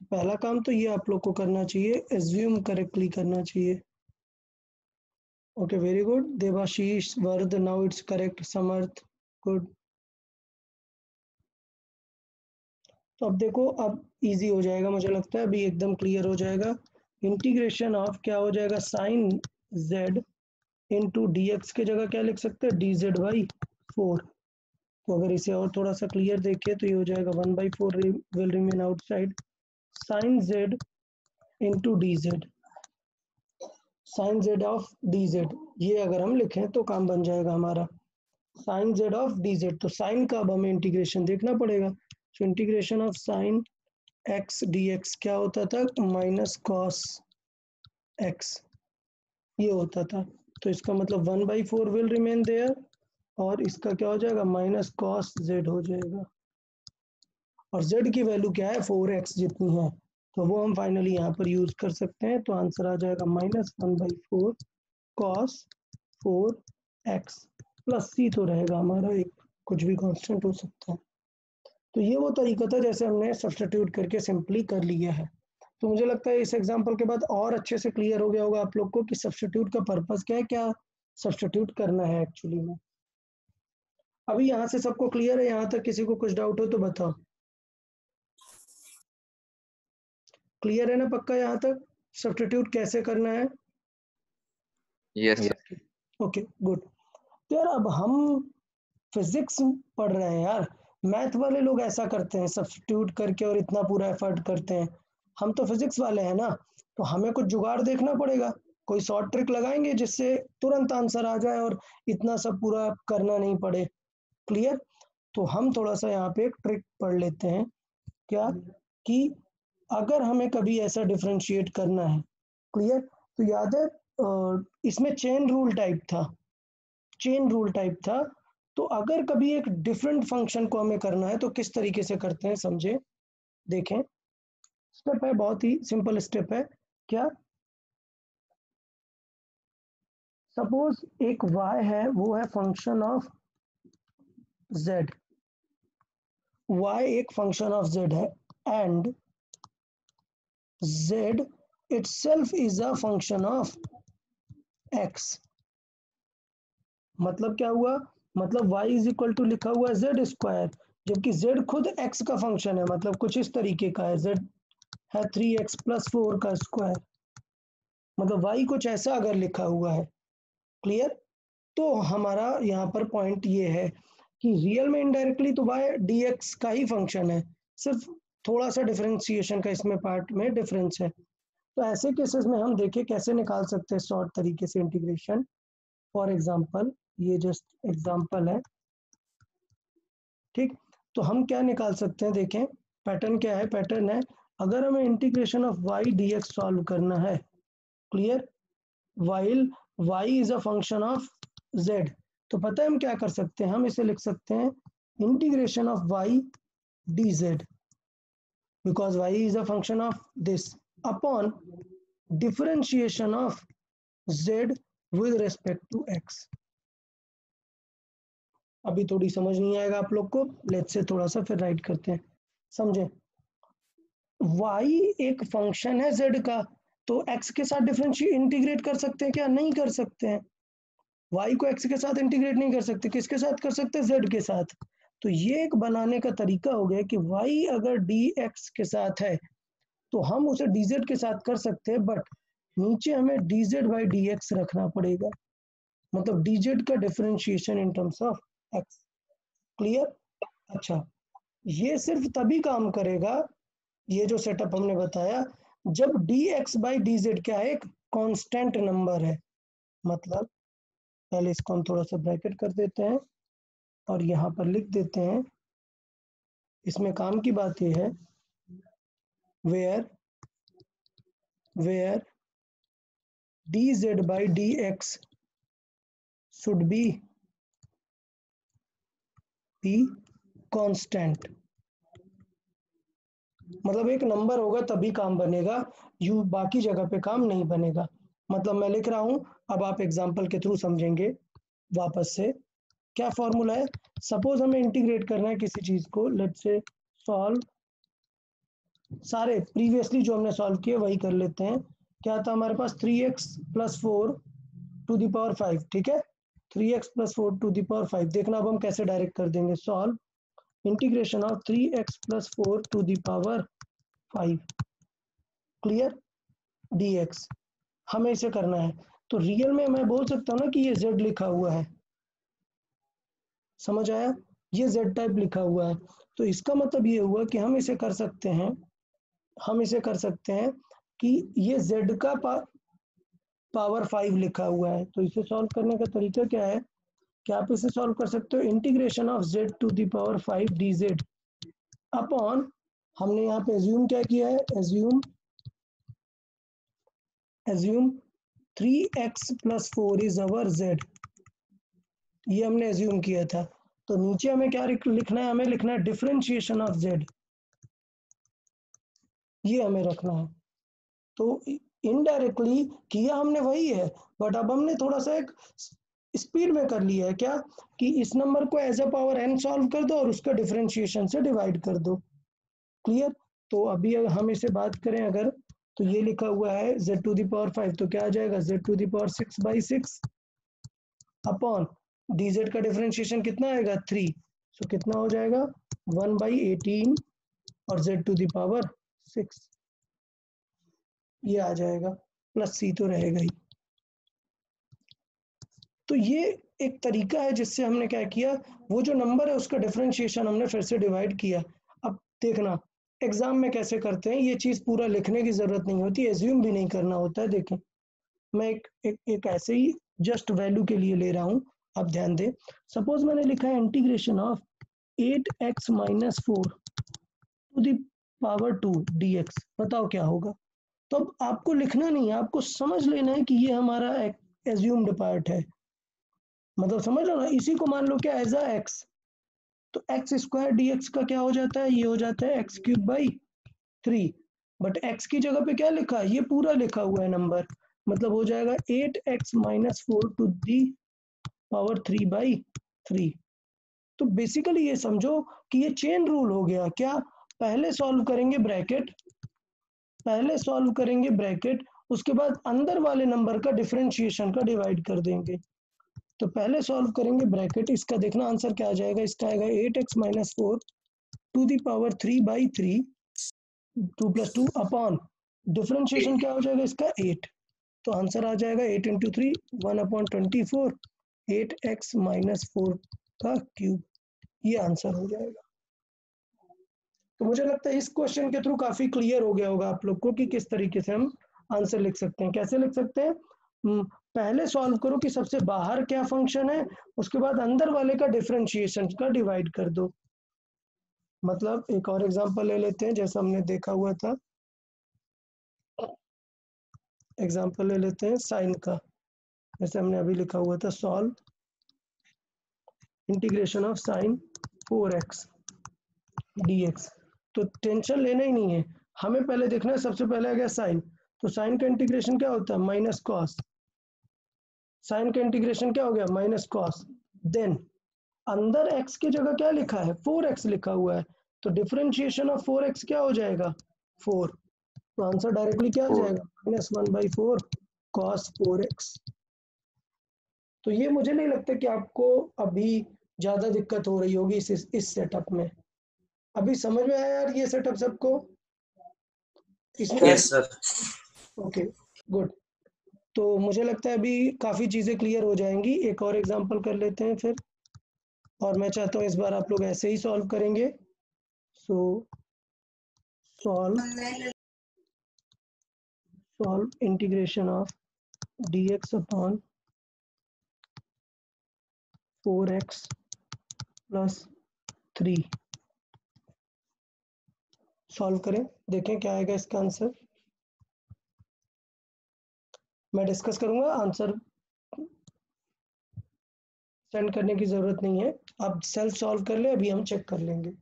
पहला काम तो ये आप लोग को करना चाहिए, एज्यूम करेक्टली करना चाहिए। Okay, very good. देवाशीष, वर्ध, now it's correct. Samarth, good. तो अब देखो, अब इजी हो जाएगा, मुझे लगता है अभी एकदम क्लियर हो जाएगा। इंटीग्रेशन ऑफ क्या हो जाएगा, sine z into d x की जगह क्या लिख सकते हैं, dz/4। तो अगर इसे और थोड़ा सा क्लियर देखिए तो ये हो जाएगा 1/4 will remain outside, sine z into dz, sine z of dz। ये अगर हम लिखें तो काम बन जाएगा हमारा, साइन z ऑफ dz। तो साइन का अब हमें इंटीग्रेशन देखना पड़ेगा। So integration of sine x D x क्या होता था, माइनस कॉस एक्स ये होता था। तो इसका मतलब 1/4 विल रिमेन देयर और इसका क्या हो जाएगा, माइनस कॉस जेड हो जाएगा। और z की वैल्यू क्या है, 4x जितनी है, तो वो हम फाइनली यहाँ पर यूज कर सकते हैं। तो आंसर आ जाएगा -1/4 cos 4x प्लस c तो रहेगा हमारा एक, कुछ भी कांस्टेंट हो सकता है। तो ये वो तरीका था जैसे हमने सब्स्टिट्यूट करके सिंपली कर लिया है। तो मुझे लगता है इस एग्जांपल के बाद और अच्छे से क्लियर हो गया होगा आप लोग को कि सब्स्टिट्यूट का पर्पस क्या है, क्या सब्स्टिट्यूट करना है एक्चुअली में। अभी यहाँ से सबको क्लियर है, यहाँ तक किसी को कुछ डाउट हो तो बताओ। क्लियर है ना पक्का यहाँ तक, सब्स्टिट्यूट कैसे करना है? Yes sir. Okay good. तो यार अब हम फिजिक्स पढ़ रहे हैं यार, मैथ वाले लोग ऐसा करते हैं सब्स्टिट्यूट करके और इतना पूरा एफर्ट करते हैं। हम तो फिजिक्स वाले हैं ना, तो हमें कुछ जुगाड़ देखना पड़ेगा, कोई शॉर्ट ट्रिक लगाएंगे जिससे तुरंत आंसर आ जाए और इतना सब पूरा करना नहीं पड़े। क्लियर? तो हम थोड़ा सा यहाँ पे एक ट्रिक पढ़ लेते हैं, क्या कि अगर हमें कभी ऐसा डिफरेंशिएट करना है, क्लियर? तो याद है इसमें चेन रूल टाइप था, चेन रूल टाइप था। तो अगर कभी एक डिफरेंट फंक्शन को हमें करना है तो किस तरीके से करते हैं समझे, देखें। स्टेप है, बहुत ही सिंपल स्टेप है। क्या, सपोज एक y है, वो है फंक्शन ऑफ z, y एक फंक्शन ऑफ z है and z itself is a function of x। मतलब क्या हुआ, मतलब y इज इक्वल टू लिखा हुआ है z स्क्वायर, जबकि z खुद x का फंक्शन है, मतलब कुछ इस तरीके का है, z है 3x + 4 का स्क्वायर, मतलब y कुछ ऐसा अगर लिखा हुआ है। क्लियर? तो हमारा यहाँ पर पॉइंट ये है कि रियल में इनडायरेक्टली तो y dx का ही फंक्शन है, सिर्फ थोड़ा सा डिफरेंशिएशन का इसमें पार्ट में डिफरेंस है। तो ऐसे केसेस में हम देखें कैसे निकाल सकते हैं शॉर्ट तरीके से इंटीग्रेशन। फॉर एग्जांपल ये जस्ट एग्जांपल है, ठीक? तो हम क्या निकाल सकते हैं, देखें पैटर्न क्या है। पैटर्न है, अगर हमें integration of y dx solve करना है, clear, while y is a function of z, तो पता है हम क्या कर सकते हैं, हम इसे लिख सकते हैं integration of y dz, because y is a function of this, upon differentiation of z with respect to x। अभी थोड़ी समझ नहीं आएगा आप लोग को, लेट्स से थोड़ा सा फिर राइट करते हैं, समझे। y एक फंक्शन है z का, तो x के साथ डिफरेंशिएट इंटीग्रेट कर सकते हैं क्या? नहीं कर सकते हैं। y को x के साथ इंटीग्रेट नहीं कर सकते, किसके साथ कर सकते हैं? z के साथ। तो ये एक बनाने का तरीका हो गया कि y अगर dx के साथ है तो हम उसे dz के साथ कर सकते हैं, बट नीचे हमें dz/dx रखना पड़ेगा, मतलब dz का differentiation in terms of x। Clear? अच्छा, ये सिर्फ तभी काम करेगा, ये जो सेटअप हमने बताया, जब dx/dz क्या है, एक कांस्टेंट नंबर है। मतलब पहले इसको हम थोड़ा सा ब्रैकेट कर देते हैं और यहाँ पर लिख देते हैं, इसमें काम की बात यह है, where dz/dx should be constant, मतलब एक नंबर होगा तभी काम बनेगा, यू बाकी जगह पे काम नहीं बनेगा। मतलब मैं लिख रहा हूं, अब आप एग्जांपल के थ्रू समझेंगे वापस से। क्या फॉर्मूला है, सपोज हमें इंटीग्रेट करना है किसी चीज को, लेट्स से सॉल्व, सारे प्रीवियसली जो हमने सॉल्व किए वही कर लेते हैं। क्या था हमारे पास, 3x + 4 टू द पावर 5, ठीक है, 3x + 4 टू द पावर 5। देखना अब हम कैसे डायरेक्ट कर देंगे, solve integration of 3x + 4 to the power 5, clear, dx हमें इसे करना है। तो रियल में मैं बोल सकता हूँ ना कि ये z लिखा हुआ है, समझ आया, ये z टाइप लिखा हुआ है। तो इसका मतलब ये हुआ कि हम इसे कर सकते हैं, हम इसे कर सकते हैं कि ये z का पावर 5 लिखा हुआ है। तो इसे सॉल्व करने का तरीका क्या है, कि आप इसे सॉल्व कर सकते हो integration of z to the power 5 dz upon हमने यहाँ पे एज्यूम क्या किया है, assume 3x + 4 is our z, ये हमने एज्यूम किया था। तो नीचे हमें क्या लिखना है, हमें लिखना है डिफरेंशिएशन ऑफ z, ये हमें रखना है। तो इनडायरेक्टली किया हमने वही है, बट अब हमने थोड़ा सा एक स्पीड में कर लिया है, क्या कि इस नंबर को एज अ पावर n सॉल्व कर दो और उसका डिफरेंशिएशन से डिवाइड कर दो। क्लियर? तो अभी अगर हम इसे बात करें अगर, तो ये लिखा हुआ है z⁵, तो क्या आ जाएगा z⁶/6 अपॉन dz का डिफरेंशिएशन कितना आएगा 3, सो कितना हो जाएगा 1/18 और z⁶, ये आ जाएगा, प्लस c तो रहेगा ही। तो ये एक तरीका है जिससे हमने क्या किया, वो जो नंबर है उसका डिफरेंशिएशन हमने फिर से डिवाइड किया। अब देखना एग्जाम में कैसे करते हैं, ये चीज पूरा लिखने की जरूरत नहीं होती, एज्यूम भी नहीं करना होता है। देखें मैं एक ऐसे ही जस्ट वैल्यू के लिए ले रहा हूँ, आप ध्यान दें। सपोज मैंने लिखा है integration of 8x - 4 to the power 2 dx, बताओ क्या होगा। तो अब आपको लिखना नहीं है, आपको समझ लेना है कि ये हमारा एज्यूम्ड पार्ट है, मतलब समझ लो ना, इसी को मान लो क्या एज अ x, तो x² dx का क्या हो जाता है, ये हो जाता है x³ बट x की जगह पे क्या लिखा है, ये पूरा लिखा हुआ है नंबर, मतलब हो जाएगा 8x - 4 to the power 3/3। तो बेसिकली ये समझो कि ये चेन रूल हो गया। क्या, पहले सॉल्व करेंगे ब्रैकेट, उसके बाद अंदर वाले नंबर का डिफरेंशिएशन का डिवाइड कर देंगे। तो पहले सॉल्व करेंगे ब्रैकेट, इसका देखना आंसर क्या आ जाएगा, इसका आएगा 8x - 4 to the power 3/3 2 + 2 upon differentiation क्या हो जाएगा इसका 8, तो आंसर आ जाएगा 8 × 3 1/24 8x - 4 का क्यूब, ये आंसर हो जाएगा। तो मुझे लगता है इस क्वेश्चन के थ्रू काफी क्लियर हो गया होगा आप लोग को कि किस तरीके से हम आंसर लिख सकते हैं। कैसे लिख सकते हैं, पहले सॉल्व करो कि सबसे बाहर क्या फंक्शन है, उसके बाद अंदर वाले का डिफरेंशिएशन का डिवाइड कर दो। मतलब एक और एग्जांपल ले लेते हैं, जैसा हमने देखा हुआ था, एग्जांपल ले लेते हैं साइन का, जैसे हमने अभी लिखा हुआ था solve integration of sin 4x dx। तो टेंशन लेना ही नहीं है, हमें पहले देखना है, सबसे पहले आ गया साइन, तो साइन का इंटीग्रेशन क्या होता है माइनस कॉस, साइन का इंटीग्रेशन क्या हो गया माइनस कॉस, देन अंदर x की जगह क्या लिखा है 4x लिखा हुआ है, तो डिफरेंशिएशन ऑफ 4x क्या हो जाएगा 4, तो आंसर डायरेक्टली क्या आ जाएगा -1/4 cos 4x। तो ये मुझे नहीं लगता कि आपको अभी ज्यादा दिक्कत हो रही होगी इस सेटअप में। अभी समझ में आया यार ये सेटअप सबको इसमें? Yes sir. Okay good. तो मुझे लगता है अभी काफी चीजें क्लियर हो जाएंगी। एक और एग्जांपल कर लेते हैं फिर, और मैं चाहता हूँ इस बार आप लोग ऐसे ही सॉल्व करेंगे। सो solve integration of dx upon 4x + 3, solve करें, देखें क्या आएगा इसका आंसर। मैं डिस्कस करूंगा, आंसर सेंड करने की जरूरत नहीं है, आप सेल्फ सॉल्व कर ले, अभी हम चेक कर लेंगे।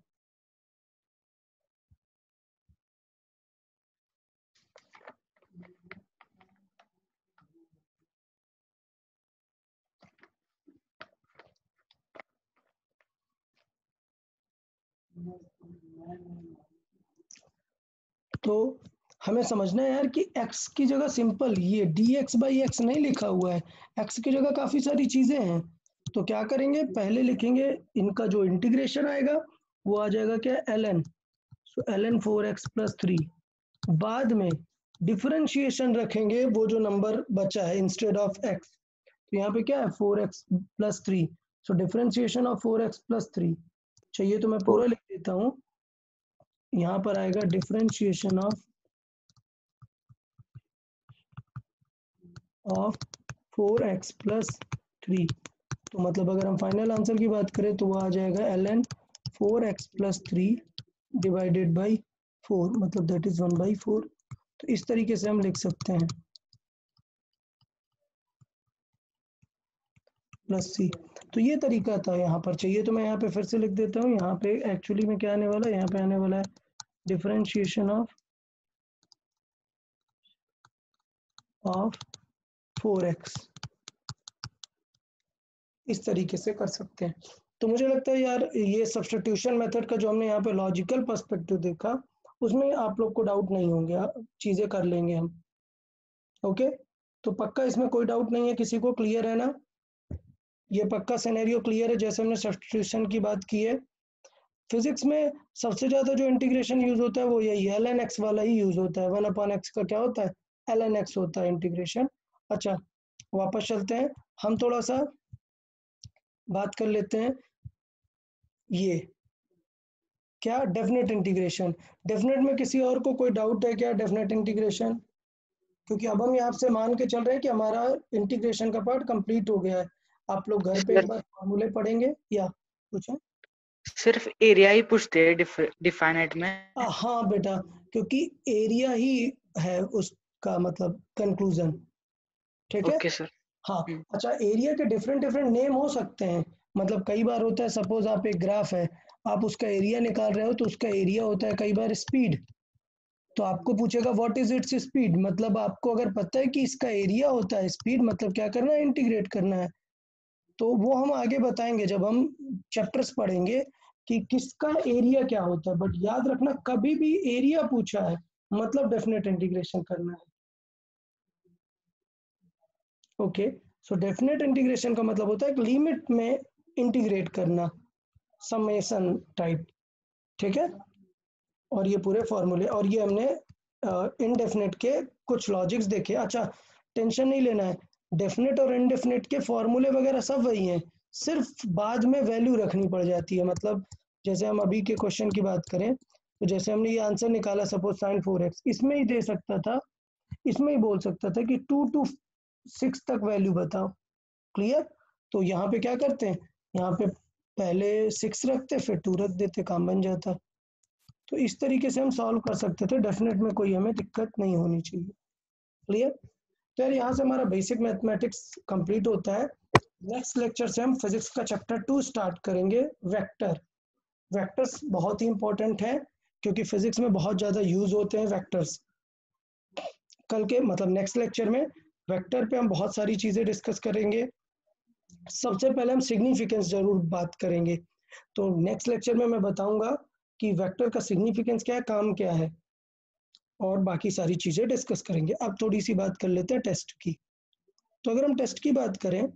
तो हमें समझना है यार कि x की जगह सिंपल ये dx/x नहीं लिखा हुआ है, x की जगह काफी सारी चीजें हैं। तो क्या करेंगे, पहले लिखेंगे इनका जो इंटीग्रेशन आएगा वो आ जाएगा क्या ln, सो ln 4x + 3, बाद में डिफरेंशिएशन रखेंगे वो जो नंबर बचा है इंस्टेड ऑफ x, तो यहाँ पे क्या है 4x + 3, so differentiation of 4x + 3 चाहिए तो मैं पूरा लिख देता हूँ। यहाँ पर आएगा डिफरेंशिएशन ऑफ 4x + 3, तो मतलब अगर हम फाइनल आंसर की बात करें तो वो आ जाएगा ln 4x + 3 डिवाइडेड बाई 4, मतलब दैट इज 1/4। तो इस तरीके से हम लिख सकते हैं प्लस सी। तो ये तरीका था। यहाँ पर चाहिए तो मैं यहाँ पे फिर से लिख देता हूँ। यहाँ पे एक्चुअली में क्या आने वाला है, यहाँ पे आने वाला है डिफरेंशिएशन ऑफ 4x। इस तरीके से कर सकते हैं। तो मुझे लगता है यार ये सब्स्टिट्यूशन मेथड का जो हमने यहाँ पे लॉजिकल पर्सपेक्टिव देखा, उसमें आप लोग को डाउट नहीं होंगे, चीजें कर लेंगे हम। ओके, तो पक्का इसमें कोई डाउट नहीं है, किसी को क्लियर है ना? ये पक्का सिनेरियो क्लियर है जैसे हमने सब्स्टिट्यूशन की बात की है। फिजिक्स में सबसे ज्यादा जो इंटीग्रेशन यूज होता है वो यही है, ln x वाला ही यूज होता है। 1/x का क्या होता है, ln x होता है इंटीग्रेशन। अच्छा, वापस चलते हैं, हम थोड़ा सा बात कर लेते हैं ये क्या डेफिनेट इंटीग्रेशन। डेफिनेट में किसी और को कोई डाउट है क्या डेफिनेट इंटीग्रेशन? क्योंकि अब हम यहाँ से मान के चल रहे हैं कि हमारा इंटीग्रेशन का पार्ट कंप्लीट हो गया है। आप लोग घर पे एक बार फॉर्मूले पढ़ेंगे या पूछें? सिर्फ एरिया ही पूछते हैं डिफाइनाइट में। हाँ बेटा, क्योंकि एरिया ही है उसका मतलब कंक्लूजन। ठीक है? Okay sir. हाँ। अच्छा, एरिया के डिफरेंट डिफरेंट नेम हो सकते हैं। मतलब कई बार होता है, सपोज आप एक ग्राफ है, आप उसका एरिया निकाल रहे हो तो उसका एरिया होता है कई बार स्पीड। तो आपको पूछेगा व्हाट इज इट्स स्पीड, मतलब आपको अगर पता है कि इसका एरिया होता है स्पीड, मतलब क्या करना है, इंटीग्रेट करना है। तो वो हम आगे बताएंगे जब हम चैप्टर्स पढ़ेंगे कि किसका एरिया क्या होता है। बट याद रखना, कभी भी एरिया पूछा है मतलब डेफिनेट इंटीग्रेशन करना है। ओके, सो डेफिनेट इंटीग्रेशन का मतलब होता है कि लिमिट में इंटीग्रेट करना, समेशन टाइप। ठीक है? और ये पूरे फॉर्मूले, और ये हमने इनडेफिनेट के कुछ लॉजिक्स देखे। अच्छा, टेंशन नहीं लेना है, डेफिनेट और इनडेफिनेट के फॉर्मूले वगैरह सब वही हैं, सिर्फ बाद में वैल्यू रखनी पड़ जाती है। मतलब जैसे हम अभी के क्वेश्चन की बात करें तो जैसे हमने ये आंसर निकाला सपोज sin 4x, इसमें ही दे सकता था, इसमें ही बोल सकता था कि 2 to 6 तक वैल्यू बताओ। क्लियर? तो यहाँ पे क्या करते हैं, यहाँ पे पहले 6 रखते फिर 2 रख देते, काम बन जाता। तो इस तरीके से हम सॉल्व कर सकते थे, डेफिनेट में कोई हमें दिक्कत नहीं होनी चाहिए। क्लियर? तो यार यहाँ से हमारा बेसिक मैथमेटिक्स कंप्लीट होता है। नेक्स्ट लेक्चर से हम फिजिक्स का चैप्टर 2 स्टार्ट करेंगे, वेक्टर। वेक्टर्स बहुत ही इंपॉर्टेंट है क्योंकि फिजिक्स में बहुत ज़्यादा यूज होते हैं वेक्टर्स। कल के मतलब नेक्स्ट लेक्चर में वेक्टर पे हम बहुत सारी चीज़ें डिस्कस करेंगे। सबसे पहले हम सिग्निफिकेंस जरूर बात करेंगे। तो नेक्स्ट लेक्चर में मैं बताऊंगा कि वेक्टर का सिग्निफिकेंस क्या है, काम क्या है, और बाकी सारी चीज़ें डिस्कस करेंगे। अब थोड़ी सी बात कर लेते हैं टेस्ट की। तो अगर हम टेस्ट की बात करें,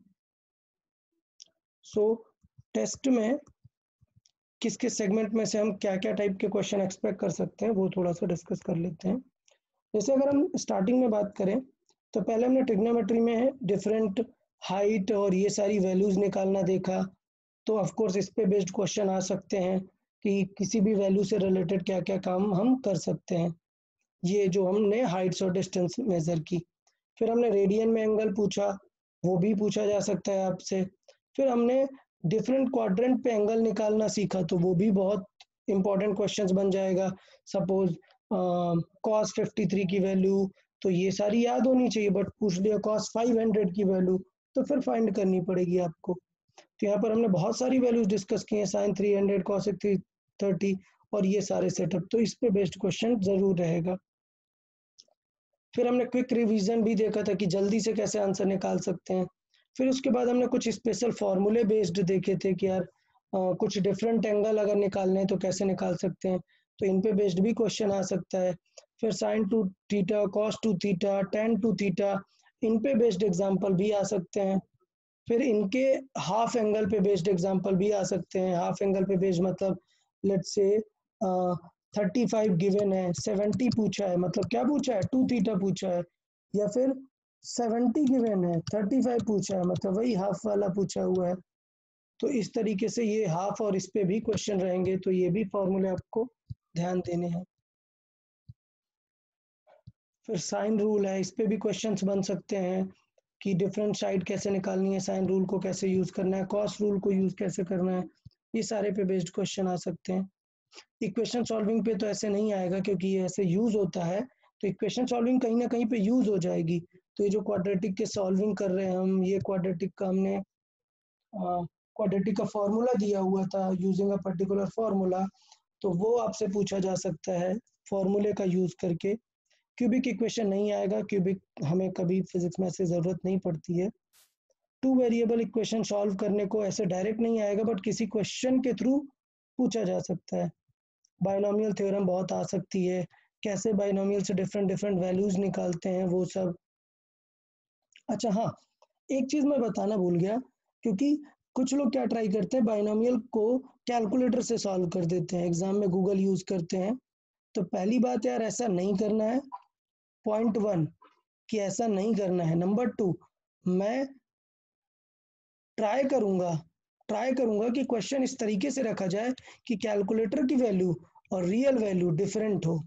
सो टेस्ट में किस किस सेगमेंट में से हम क्या क्या टाइप के क्वेश्चन एक्सपेक्ट कर सकते हैं वो थोड़ा सा डिस्कस कर लेते हैं। जैसे अगर हम स्टार्टिंग में बात करें तो पहले हमने ट्रिग्नोमेट्री में डिफरेंट हाइट और ये सारी वैल्यूज निकालना देखा। तो ऑफ कोर्स इस पे बेस्ड क्वेश्चन आ सकते हैं कि किसी भी वैल्यू से रिलेटेड क्या क्या काम हम कर सकते हैं, ये जो हमने हाइट्स और डिस्टेंस मेजर की। फिर हमने रेडियन में एंगल पूछा, वो भी पूछा जा सकता है आपसे। फिर हमने डिफरेंट क्वाड्रेंट पे एंगल निकालना सीखा, तो वो भी बहुत इंपॉर्टेंट क्वेश्चंस बन जाएगा। सपोज cos 53 की वैल्यू, तो ये सारी याद होनी चाहिए, बट पूछ लिया cos 500 की वैल्यू, तो फिर फाइंड करनी पड़ेगी आपको। तो यहाँ पर हमने बहुत सारी वैल्यूज डिस्कस की हैं, sin 300, cos 330 और ये सारे सेटअप, तो इस पे बेस्ड क्वेश्चन जरूर रहेगा। फिर हमने क्विक रिवीजन भी देखा था कि जल्दी से कैसे आंसर निकाल सकते हैं। फिर उसके बाद हमने कुछ स्पेशल फॉर्मूले बेस्ड देखे थे कि यार कुछ डिफरेंट एंगल अगर निकालने हैं तो कैसे निकाल सकते हैं, तो इन पे बेस्ड भी क्वेश्चन आ सकता है। फिर sin 2 theta, cos 2 theta, tan 2 theta, इन पे बेस्ड एग्जाम्पल भी आ सकते हैं। फिर इनके हाफ एंगल पे बेस्ड एग्जाम्पल भी आ सकते हैं। हाफ एंगल पे बेस्ड मतलब लेट्स से 35 गिवन है, 70 पूछा है, मतलब क्या पूछा है, 2 थीटा पूछा है, या फिर 70 गिवन है, 35 पूछा है, मतलब वही हाफ वाला पूछा हुआ है। तो इस तरीके से ये हाफ और इस पे भी क्वेश्चन रहेंगे, तो ये भी फॉर्मूले आपको ध्यान देने हैं। फिर साइन रूल है, इस पे भी क्वेश्चंस बन सकते हैं कि डिफरेंट साइड कैसे निकालनी है, साइन रूल को कैसे यूज करना है, कॉस रूल को यूज कैसे करना है, ये सारे पे बेस्ड क्वेश्चन आ सकते हैं। इक्वेशन सॉल्विंग पे तो ऐसे नहीं आएगा क्योंकि ये ऐसे यूज होता है, तो इक्वेशन सॉल्विंग कहीं ना कहीं पे यूज हो जाएगी। तो ये जो क्वाड्रेटिक के सॉल्विंग कर रहे हैं हम, ये क्वाड्रेटिक का हमने क्वाड्रेटिक का फॉर्मूला दिया हुआ था यूजिंग अ पर्टिकुलर फॉर्मूला, तो वो आपसे पूछा जा सकता है फॉर्मूले का यूज करके। क्यूबिक इक्वेशन नहीं आएगा, क्यूबिक हमें कभी फिजिक्स में ऐसे ज़रूरत नहीं पड़ती है। टू वेरिएबल इक्वेशन सॉल्व करने को ऐसे डायरेक्ट नहीं आएगा, बट किसी क्वेश्चन के थ्रू पूछा जा सकता है। बाइनोमियल थ्योरम बहुत आ सकती है, कैसे बाइनोमियल से डिफरेंट डिफरेंट वैल्यूज निकालते हैं वो सब। अच्छा हाँ, एक चीज़ मैं बताना भूल गया, क्योंकि कुछ लोग क्या ट्राई करते हैं, बाइनोमियल को कैलकुलेटर से सॉल्व कर देते हैं, एग्जाम में गूगल यूज करते हैं। तो पहली बात यार, ऐसा नहीं करना है, पॉइंट 1 कि ऐसा नहीं करना है। नंबर 2, मैं ट्राई करूंगा कि क्वेश्चन इस तरीके से रखा जाए कि कैलकुलेटर की वैल्यू और रियल वैल्यू डिफरेंट हो।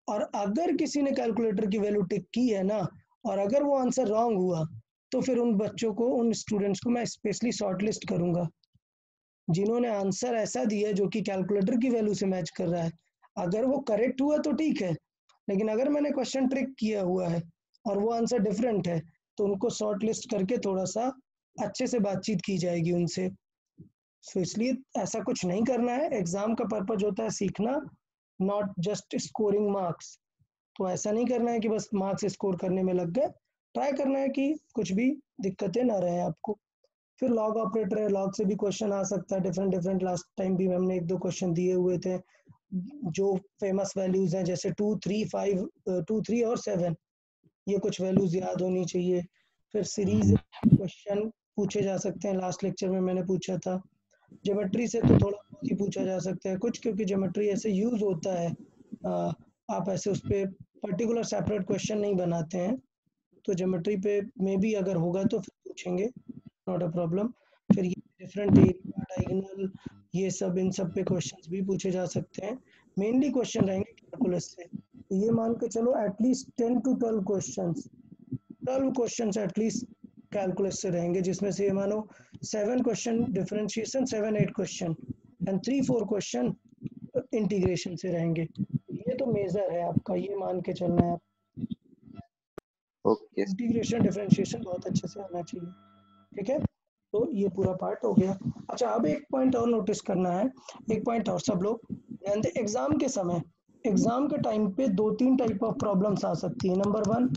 और अगर किसी ने कैलकुलेटर की वैल्यू टिक की है ना, और अगर वो आंसर रॉन्ग हुआ, तो फिर उन बच्चों को, उन स्टूडेंट्स को मैं स्पेशली शॉर्टलिस्ट करूंगा जिन्होंने आंसर ऐसा दिया जो कि कैलकुलेटर की वैल्यू से मैच कर रहा है। अगर वो करेक्ट हुआ तो ठीक है, लेकिन अगर मैंने क्वेश्चन ट्रिक किया हुआ है और वो आंसर डिफरेंट है, तो उनको शॉर्ट लिस्ट करके थोड़ा सा अच्छे से बातचीत की जाएगी उनसे। सो इसलिए ऐसा कुछ नहीं करना है। एग्जाम का पर्पज होता है सीखना, नॉट जस्ट स्कोरिंग मार्क्स। तो ऐसा नहीं करना है कि बस मार्क्स स्कोर करने में लग गए, ट्राई करना है कि कुछ भी दिक्कतें ना रहे आपको। फिर लॉग ऑपरेटर है, लॉग से भी क्वेश्चन आ सकता है डिफरेंट डिफरेंट। लास्ट टाइम भी हमने 1-2 क्वेश्चन दिए हुए थे जो फेमस वैल्यूज हैं, जैसे 2, 3, 5, 2, 3 और 7, ये कुछ वैल्यूज याद होनी चाहिए। फिर सीरीज क्वेश्चन पूछे जा सकते हैं, लास्ट लेक्चर में मैंने पूछा था। ज्योमेट्री से तो थोड़ा बहुत ही पूछा जा सकता है कुछ, क्योंकि ज्योमेट्री ऐसे यूज होता है, आप ऐसे उस पर पर्टिकुलर सेपरेट क्वेश्चन नहीं बनाते हैं। तो ज्योमेट्री पे में भी अगर होगा तो फिर पूछेंगे, नॉट अ प्रॉब्लम। फिर ये डिफरेंट एरिया, डायगोनल, ये सब, इन सब पे क्वेश्चंस भी पूछे जा सकते हैं। मेनली क्वेश्चन रहेंगे कैलकुलस से, तो ये मान के चलो at least 10 to 12 questions, 12 questions at least calculus से रहेंगे, जिसमें से ये मानो 7 question differentiation, 7-8 question and 3-4 question integration से रहेंगे। ये तो मेजर है आपका, ये मान के चलना है। ओके इंटीग्रेशन डिफरेंशिएशन बहुत अच्छे से आना चाहिए, ठीक है। तो ये पूरा पार्ट हो गया। अच्छा, अब एक पॉइंट और नोटिस करना है, एक पॉइंट और सब लोग ध्यान दें। एग्जाम के समय, एग्जाम के टाइम पे 2-3 टाइप ऑफ प्रॉब्लम्स आ सकती है। नंबर 1,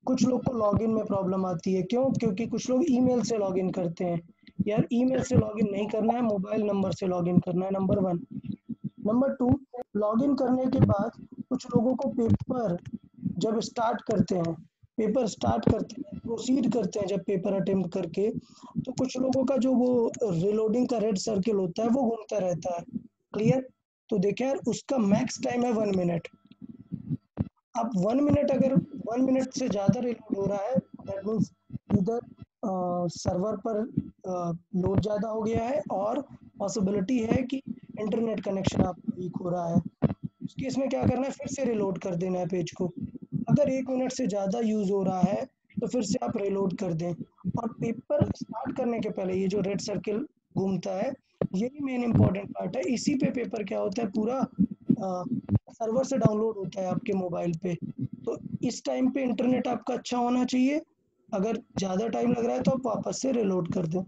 कुछ लोग को लॉगिन में प्रॉब्लम आती है। क्यों? क्योंकि कुछ लोग ईमेल से लॉगिन करते हैं। यार ईमेल से लॉगिन नहीं करना है, मोबाइल नंबर से लॉगिन करना है, नंबर 1। नंबर 2, लॉगिन करने के बाद कुछ लोगों को पेपर जब स्टार्ट करते हैं, प्रोसीड करते हैं जब पेपर अटेम्प्ट करके, तो कुछ लोगों का जो वो रिलोडिंग का रेड सर्किल होता है वो घूमता रहता है। क्लियर? तो देखिए यार, उसका मैक्स टाइम है 1 मिनट। अब 1 मिनट, अगर 1 मिनट से ज़्यादा रिलोड हो रहा है, दैट मीन्स इधर सर्वर पर लोड ज़्यादा हो गया है, और पॉसिबिलिटी है कि इंटरनेट कनेक्शन आपका वीक हो रहा है। उस केस में क्या करना है, फिर से रिलोड कर देना है पेज को। अगर 1 मिनट से ज़्यादा यूज़ हो रहा है तो फिर से आप रिलोड कर दें। और पेपर स्टार्ट करने के पहले ये जो रेड सर्किल घूमता है, यही मेन इंपॉर्टेंट पार्ट है। इसी पे पेपर क्या होता है, पूरा सर्वर से डाउनलोड होता है आपके मोबाइल पे। तो इस टाइम पे इंटरनेट आपका अच्छा होना चाहिए। अगर ज़्यादा टाइम लग रहा है तो आप वापस से रिलोड कर दें।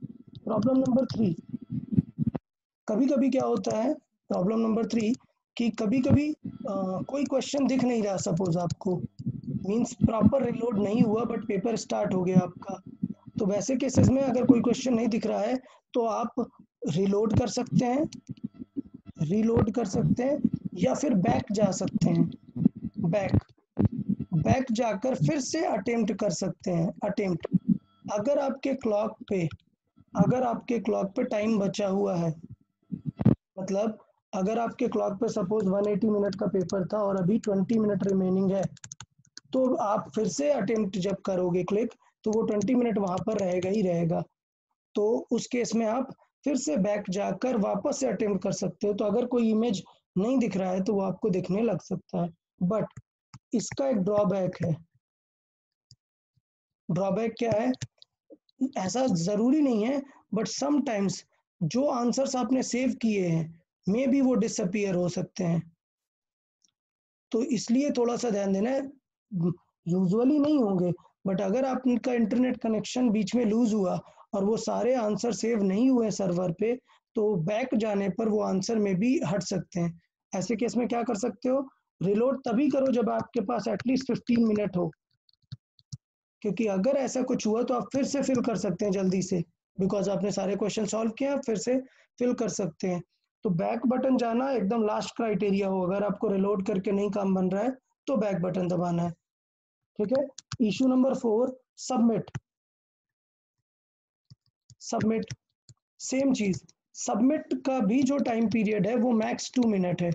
प्रॉब्लम नंबर 3, कभी कभी क्या होता है, प्रॉब्लम नंबर 3, कि कभी कभी कोई क्वेश्चन दिख नहीं रहा, सपोज आपको, मीन्स प्रॉपर रिलोड नहीं हुआ बट पेपर स्टार्ट हो गया आपका। तो वैसे केसेस में अगर कोई क्वेश्चन नहीं दिख रहा है तो आप रिलोड कर सकते हैं, या फिर बैक जा सकते हैं। बैक जाकर फिर से अटेम्प्ट कर सकते हैं। अगर आपके क्लॉक पे टाइम बचा हुआ है, मतलब अगर आपके क्लॉक पे सपोज 180 मिनट का पेपर था और अभी 20 मिनट रिमेनिंग है, तो आप फिर से अटेम्प्ट जब करोगे क्लिक, तो वो 20 मिनट वहां पर रहेगा ही रहेगा। तो उस केस में आप फिर से बैक जाकर वापस से अटेम्प्ट कर सकते हो। तो अगर कोई इमेज नहीं दिख रहा है तो वो आपको दिखने लग सकता है। बट इसका एक ड्रॉबैक है। ड्रॉबैक क्या है? ऐसा जरूरी नहीं है, बट समटाइम्स जो आंसर्स आपने सेव किए हैं में भी वो डिसअपियर हो सकते हैं। तो इसलिए थोड़ा सा ध्यान देना है, यूजुअली नहीं होंगे, बट अगर आपका इंटरनेट कनेक्शन बीच में लूज हुआ और वो सारे आंसर सेव नहीं हुए सर्वर पे, तो बैक जाने पर वो आंसर में भी हट सकते हैं। ऐसे केस में क्या कर सकते हो, रिलोड तभी करो जब आपके पास एटलीस्ट 15 मिनट हो, क्योंकि अगर ऐसा कुछ हुआ तो आप फिर से फिल कर सकते हैं जल्दी से, बिकॉज आपने सारे क्वेश्चन सॉल्व किए, आप फिर से फिल कर सकते हैं। तो बैक बटन जाना एकदम लास्ट क्राइटेरिया हो, अगर आपको रिलोड करके नहीं काम बन रहा है तो बैक बटन दबाना है। ठीक है। Issue number 4, submit. Submit same चीज, सबमिट का भी जो टाइम पीरियड है वो मैक्स 2 मिनट है।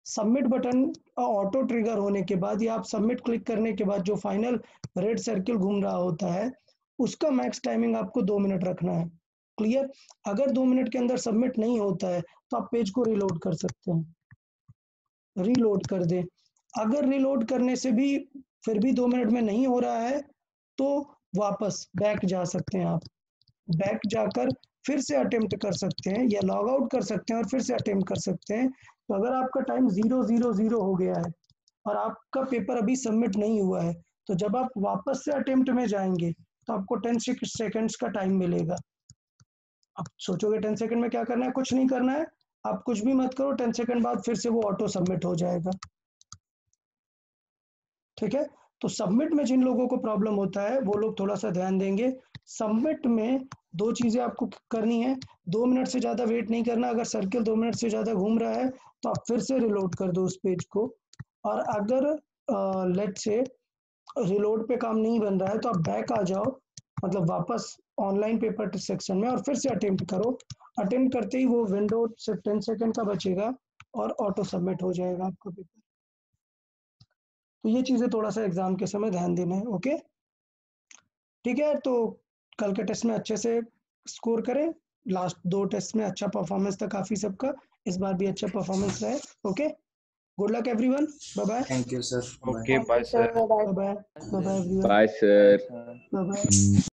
सबमिट बटन ऑटो ट्रिगर होने के बाद या आप सबमिट क्लिक करने के बाद जो फाइनल रेड सर्किल घूम रहा होता है उसका मैक्स टाइमिंग आपको 2 मिनट रखना है। क्लियर। अगर 2 मिनट के अंदर सबमिट नहीं होता है तो आप पेज को रिलोड कर सकते हैं, रीलोड कर दे। अगर रिलोड करने से भी फिर भी 2 मिनट में नहीं हो रहा है तो वापस बैक जा सकते हैं, आप बैक जाकर फिर से अटेम्प्ट कर सकते हैं या लॉग आउट कर सकते हैं और फिर से अटेम्प्ट कर सकते हैं। तो अगर आपका टाइम 000 हो गया है और आपका पेपर अभी सबमिट नहीं हुआ है, तो जब आप वापस से अटेम्प्ट में जाएंगे तो आपको 10 सेकेंड्स का टाइम मिलेगा। अब सोचोगे 10 सेकेंड में क्या करना है, कुछ नहीं करना है, आप कुछ भी मत करो, 10 सेकेंड बाद फिर से वो ऑटो सबमिट हो जाएगा। ठीक है। तो सबमिट में जिन लोगों को प्रॉब्लम होता है वो लोग थोड़ा सा ध्यान देंगे। सबमिट में 2 चीजें आपको करनी है, 2 मिनट से ज्यादा वेट नहीं करना। अगर सर्किल 2 मिनट से ज्यादा घूम रहा है तो आप फिर से रिलोड कर दो उस पेज को, और अगर लेट से रिलोड पे काम नहीं बन रहा है तो आप बैक आ जाओ, मतलब वापस ऑनलाइन पेपर सेक्शन में, और फिर से अटेम्प्ट करो। अटेम्प्ट करते ही वो विंडो सिर्फ 10 सेकेंड का बचेगा और ऑटो सबमिट हो जाएगा आपका पेपर। तो ये चीजें थोड़ा सा एग्जाम के समय ध्यान देना है। ओके, ठीक है। तो कल के टेस्ट में अच्छे से स्कोर करें, लास्ट 2 टेस्ट में अच्छा परफॉर्मेंस था काफी सबका, इस बार भी अच्छा परफॉर्मेंस रहे। Okay, good luck everyone, bye bye. Thank you sir. Okay, bye, sir. Bye. Bye bye, bye bye everyone, Bye, sir. Bye bye.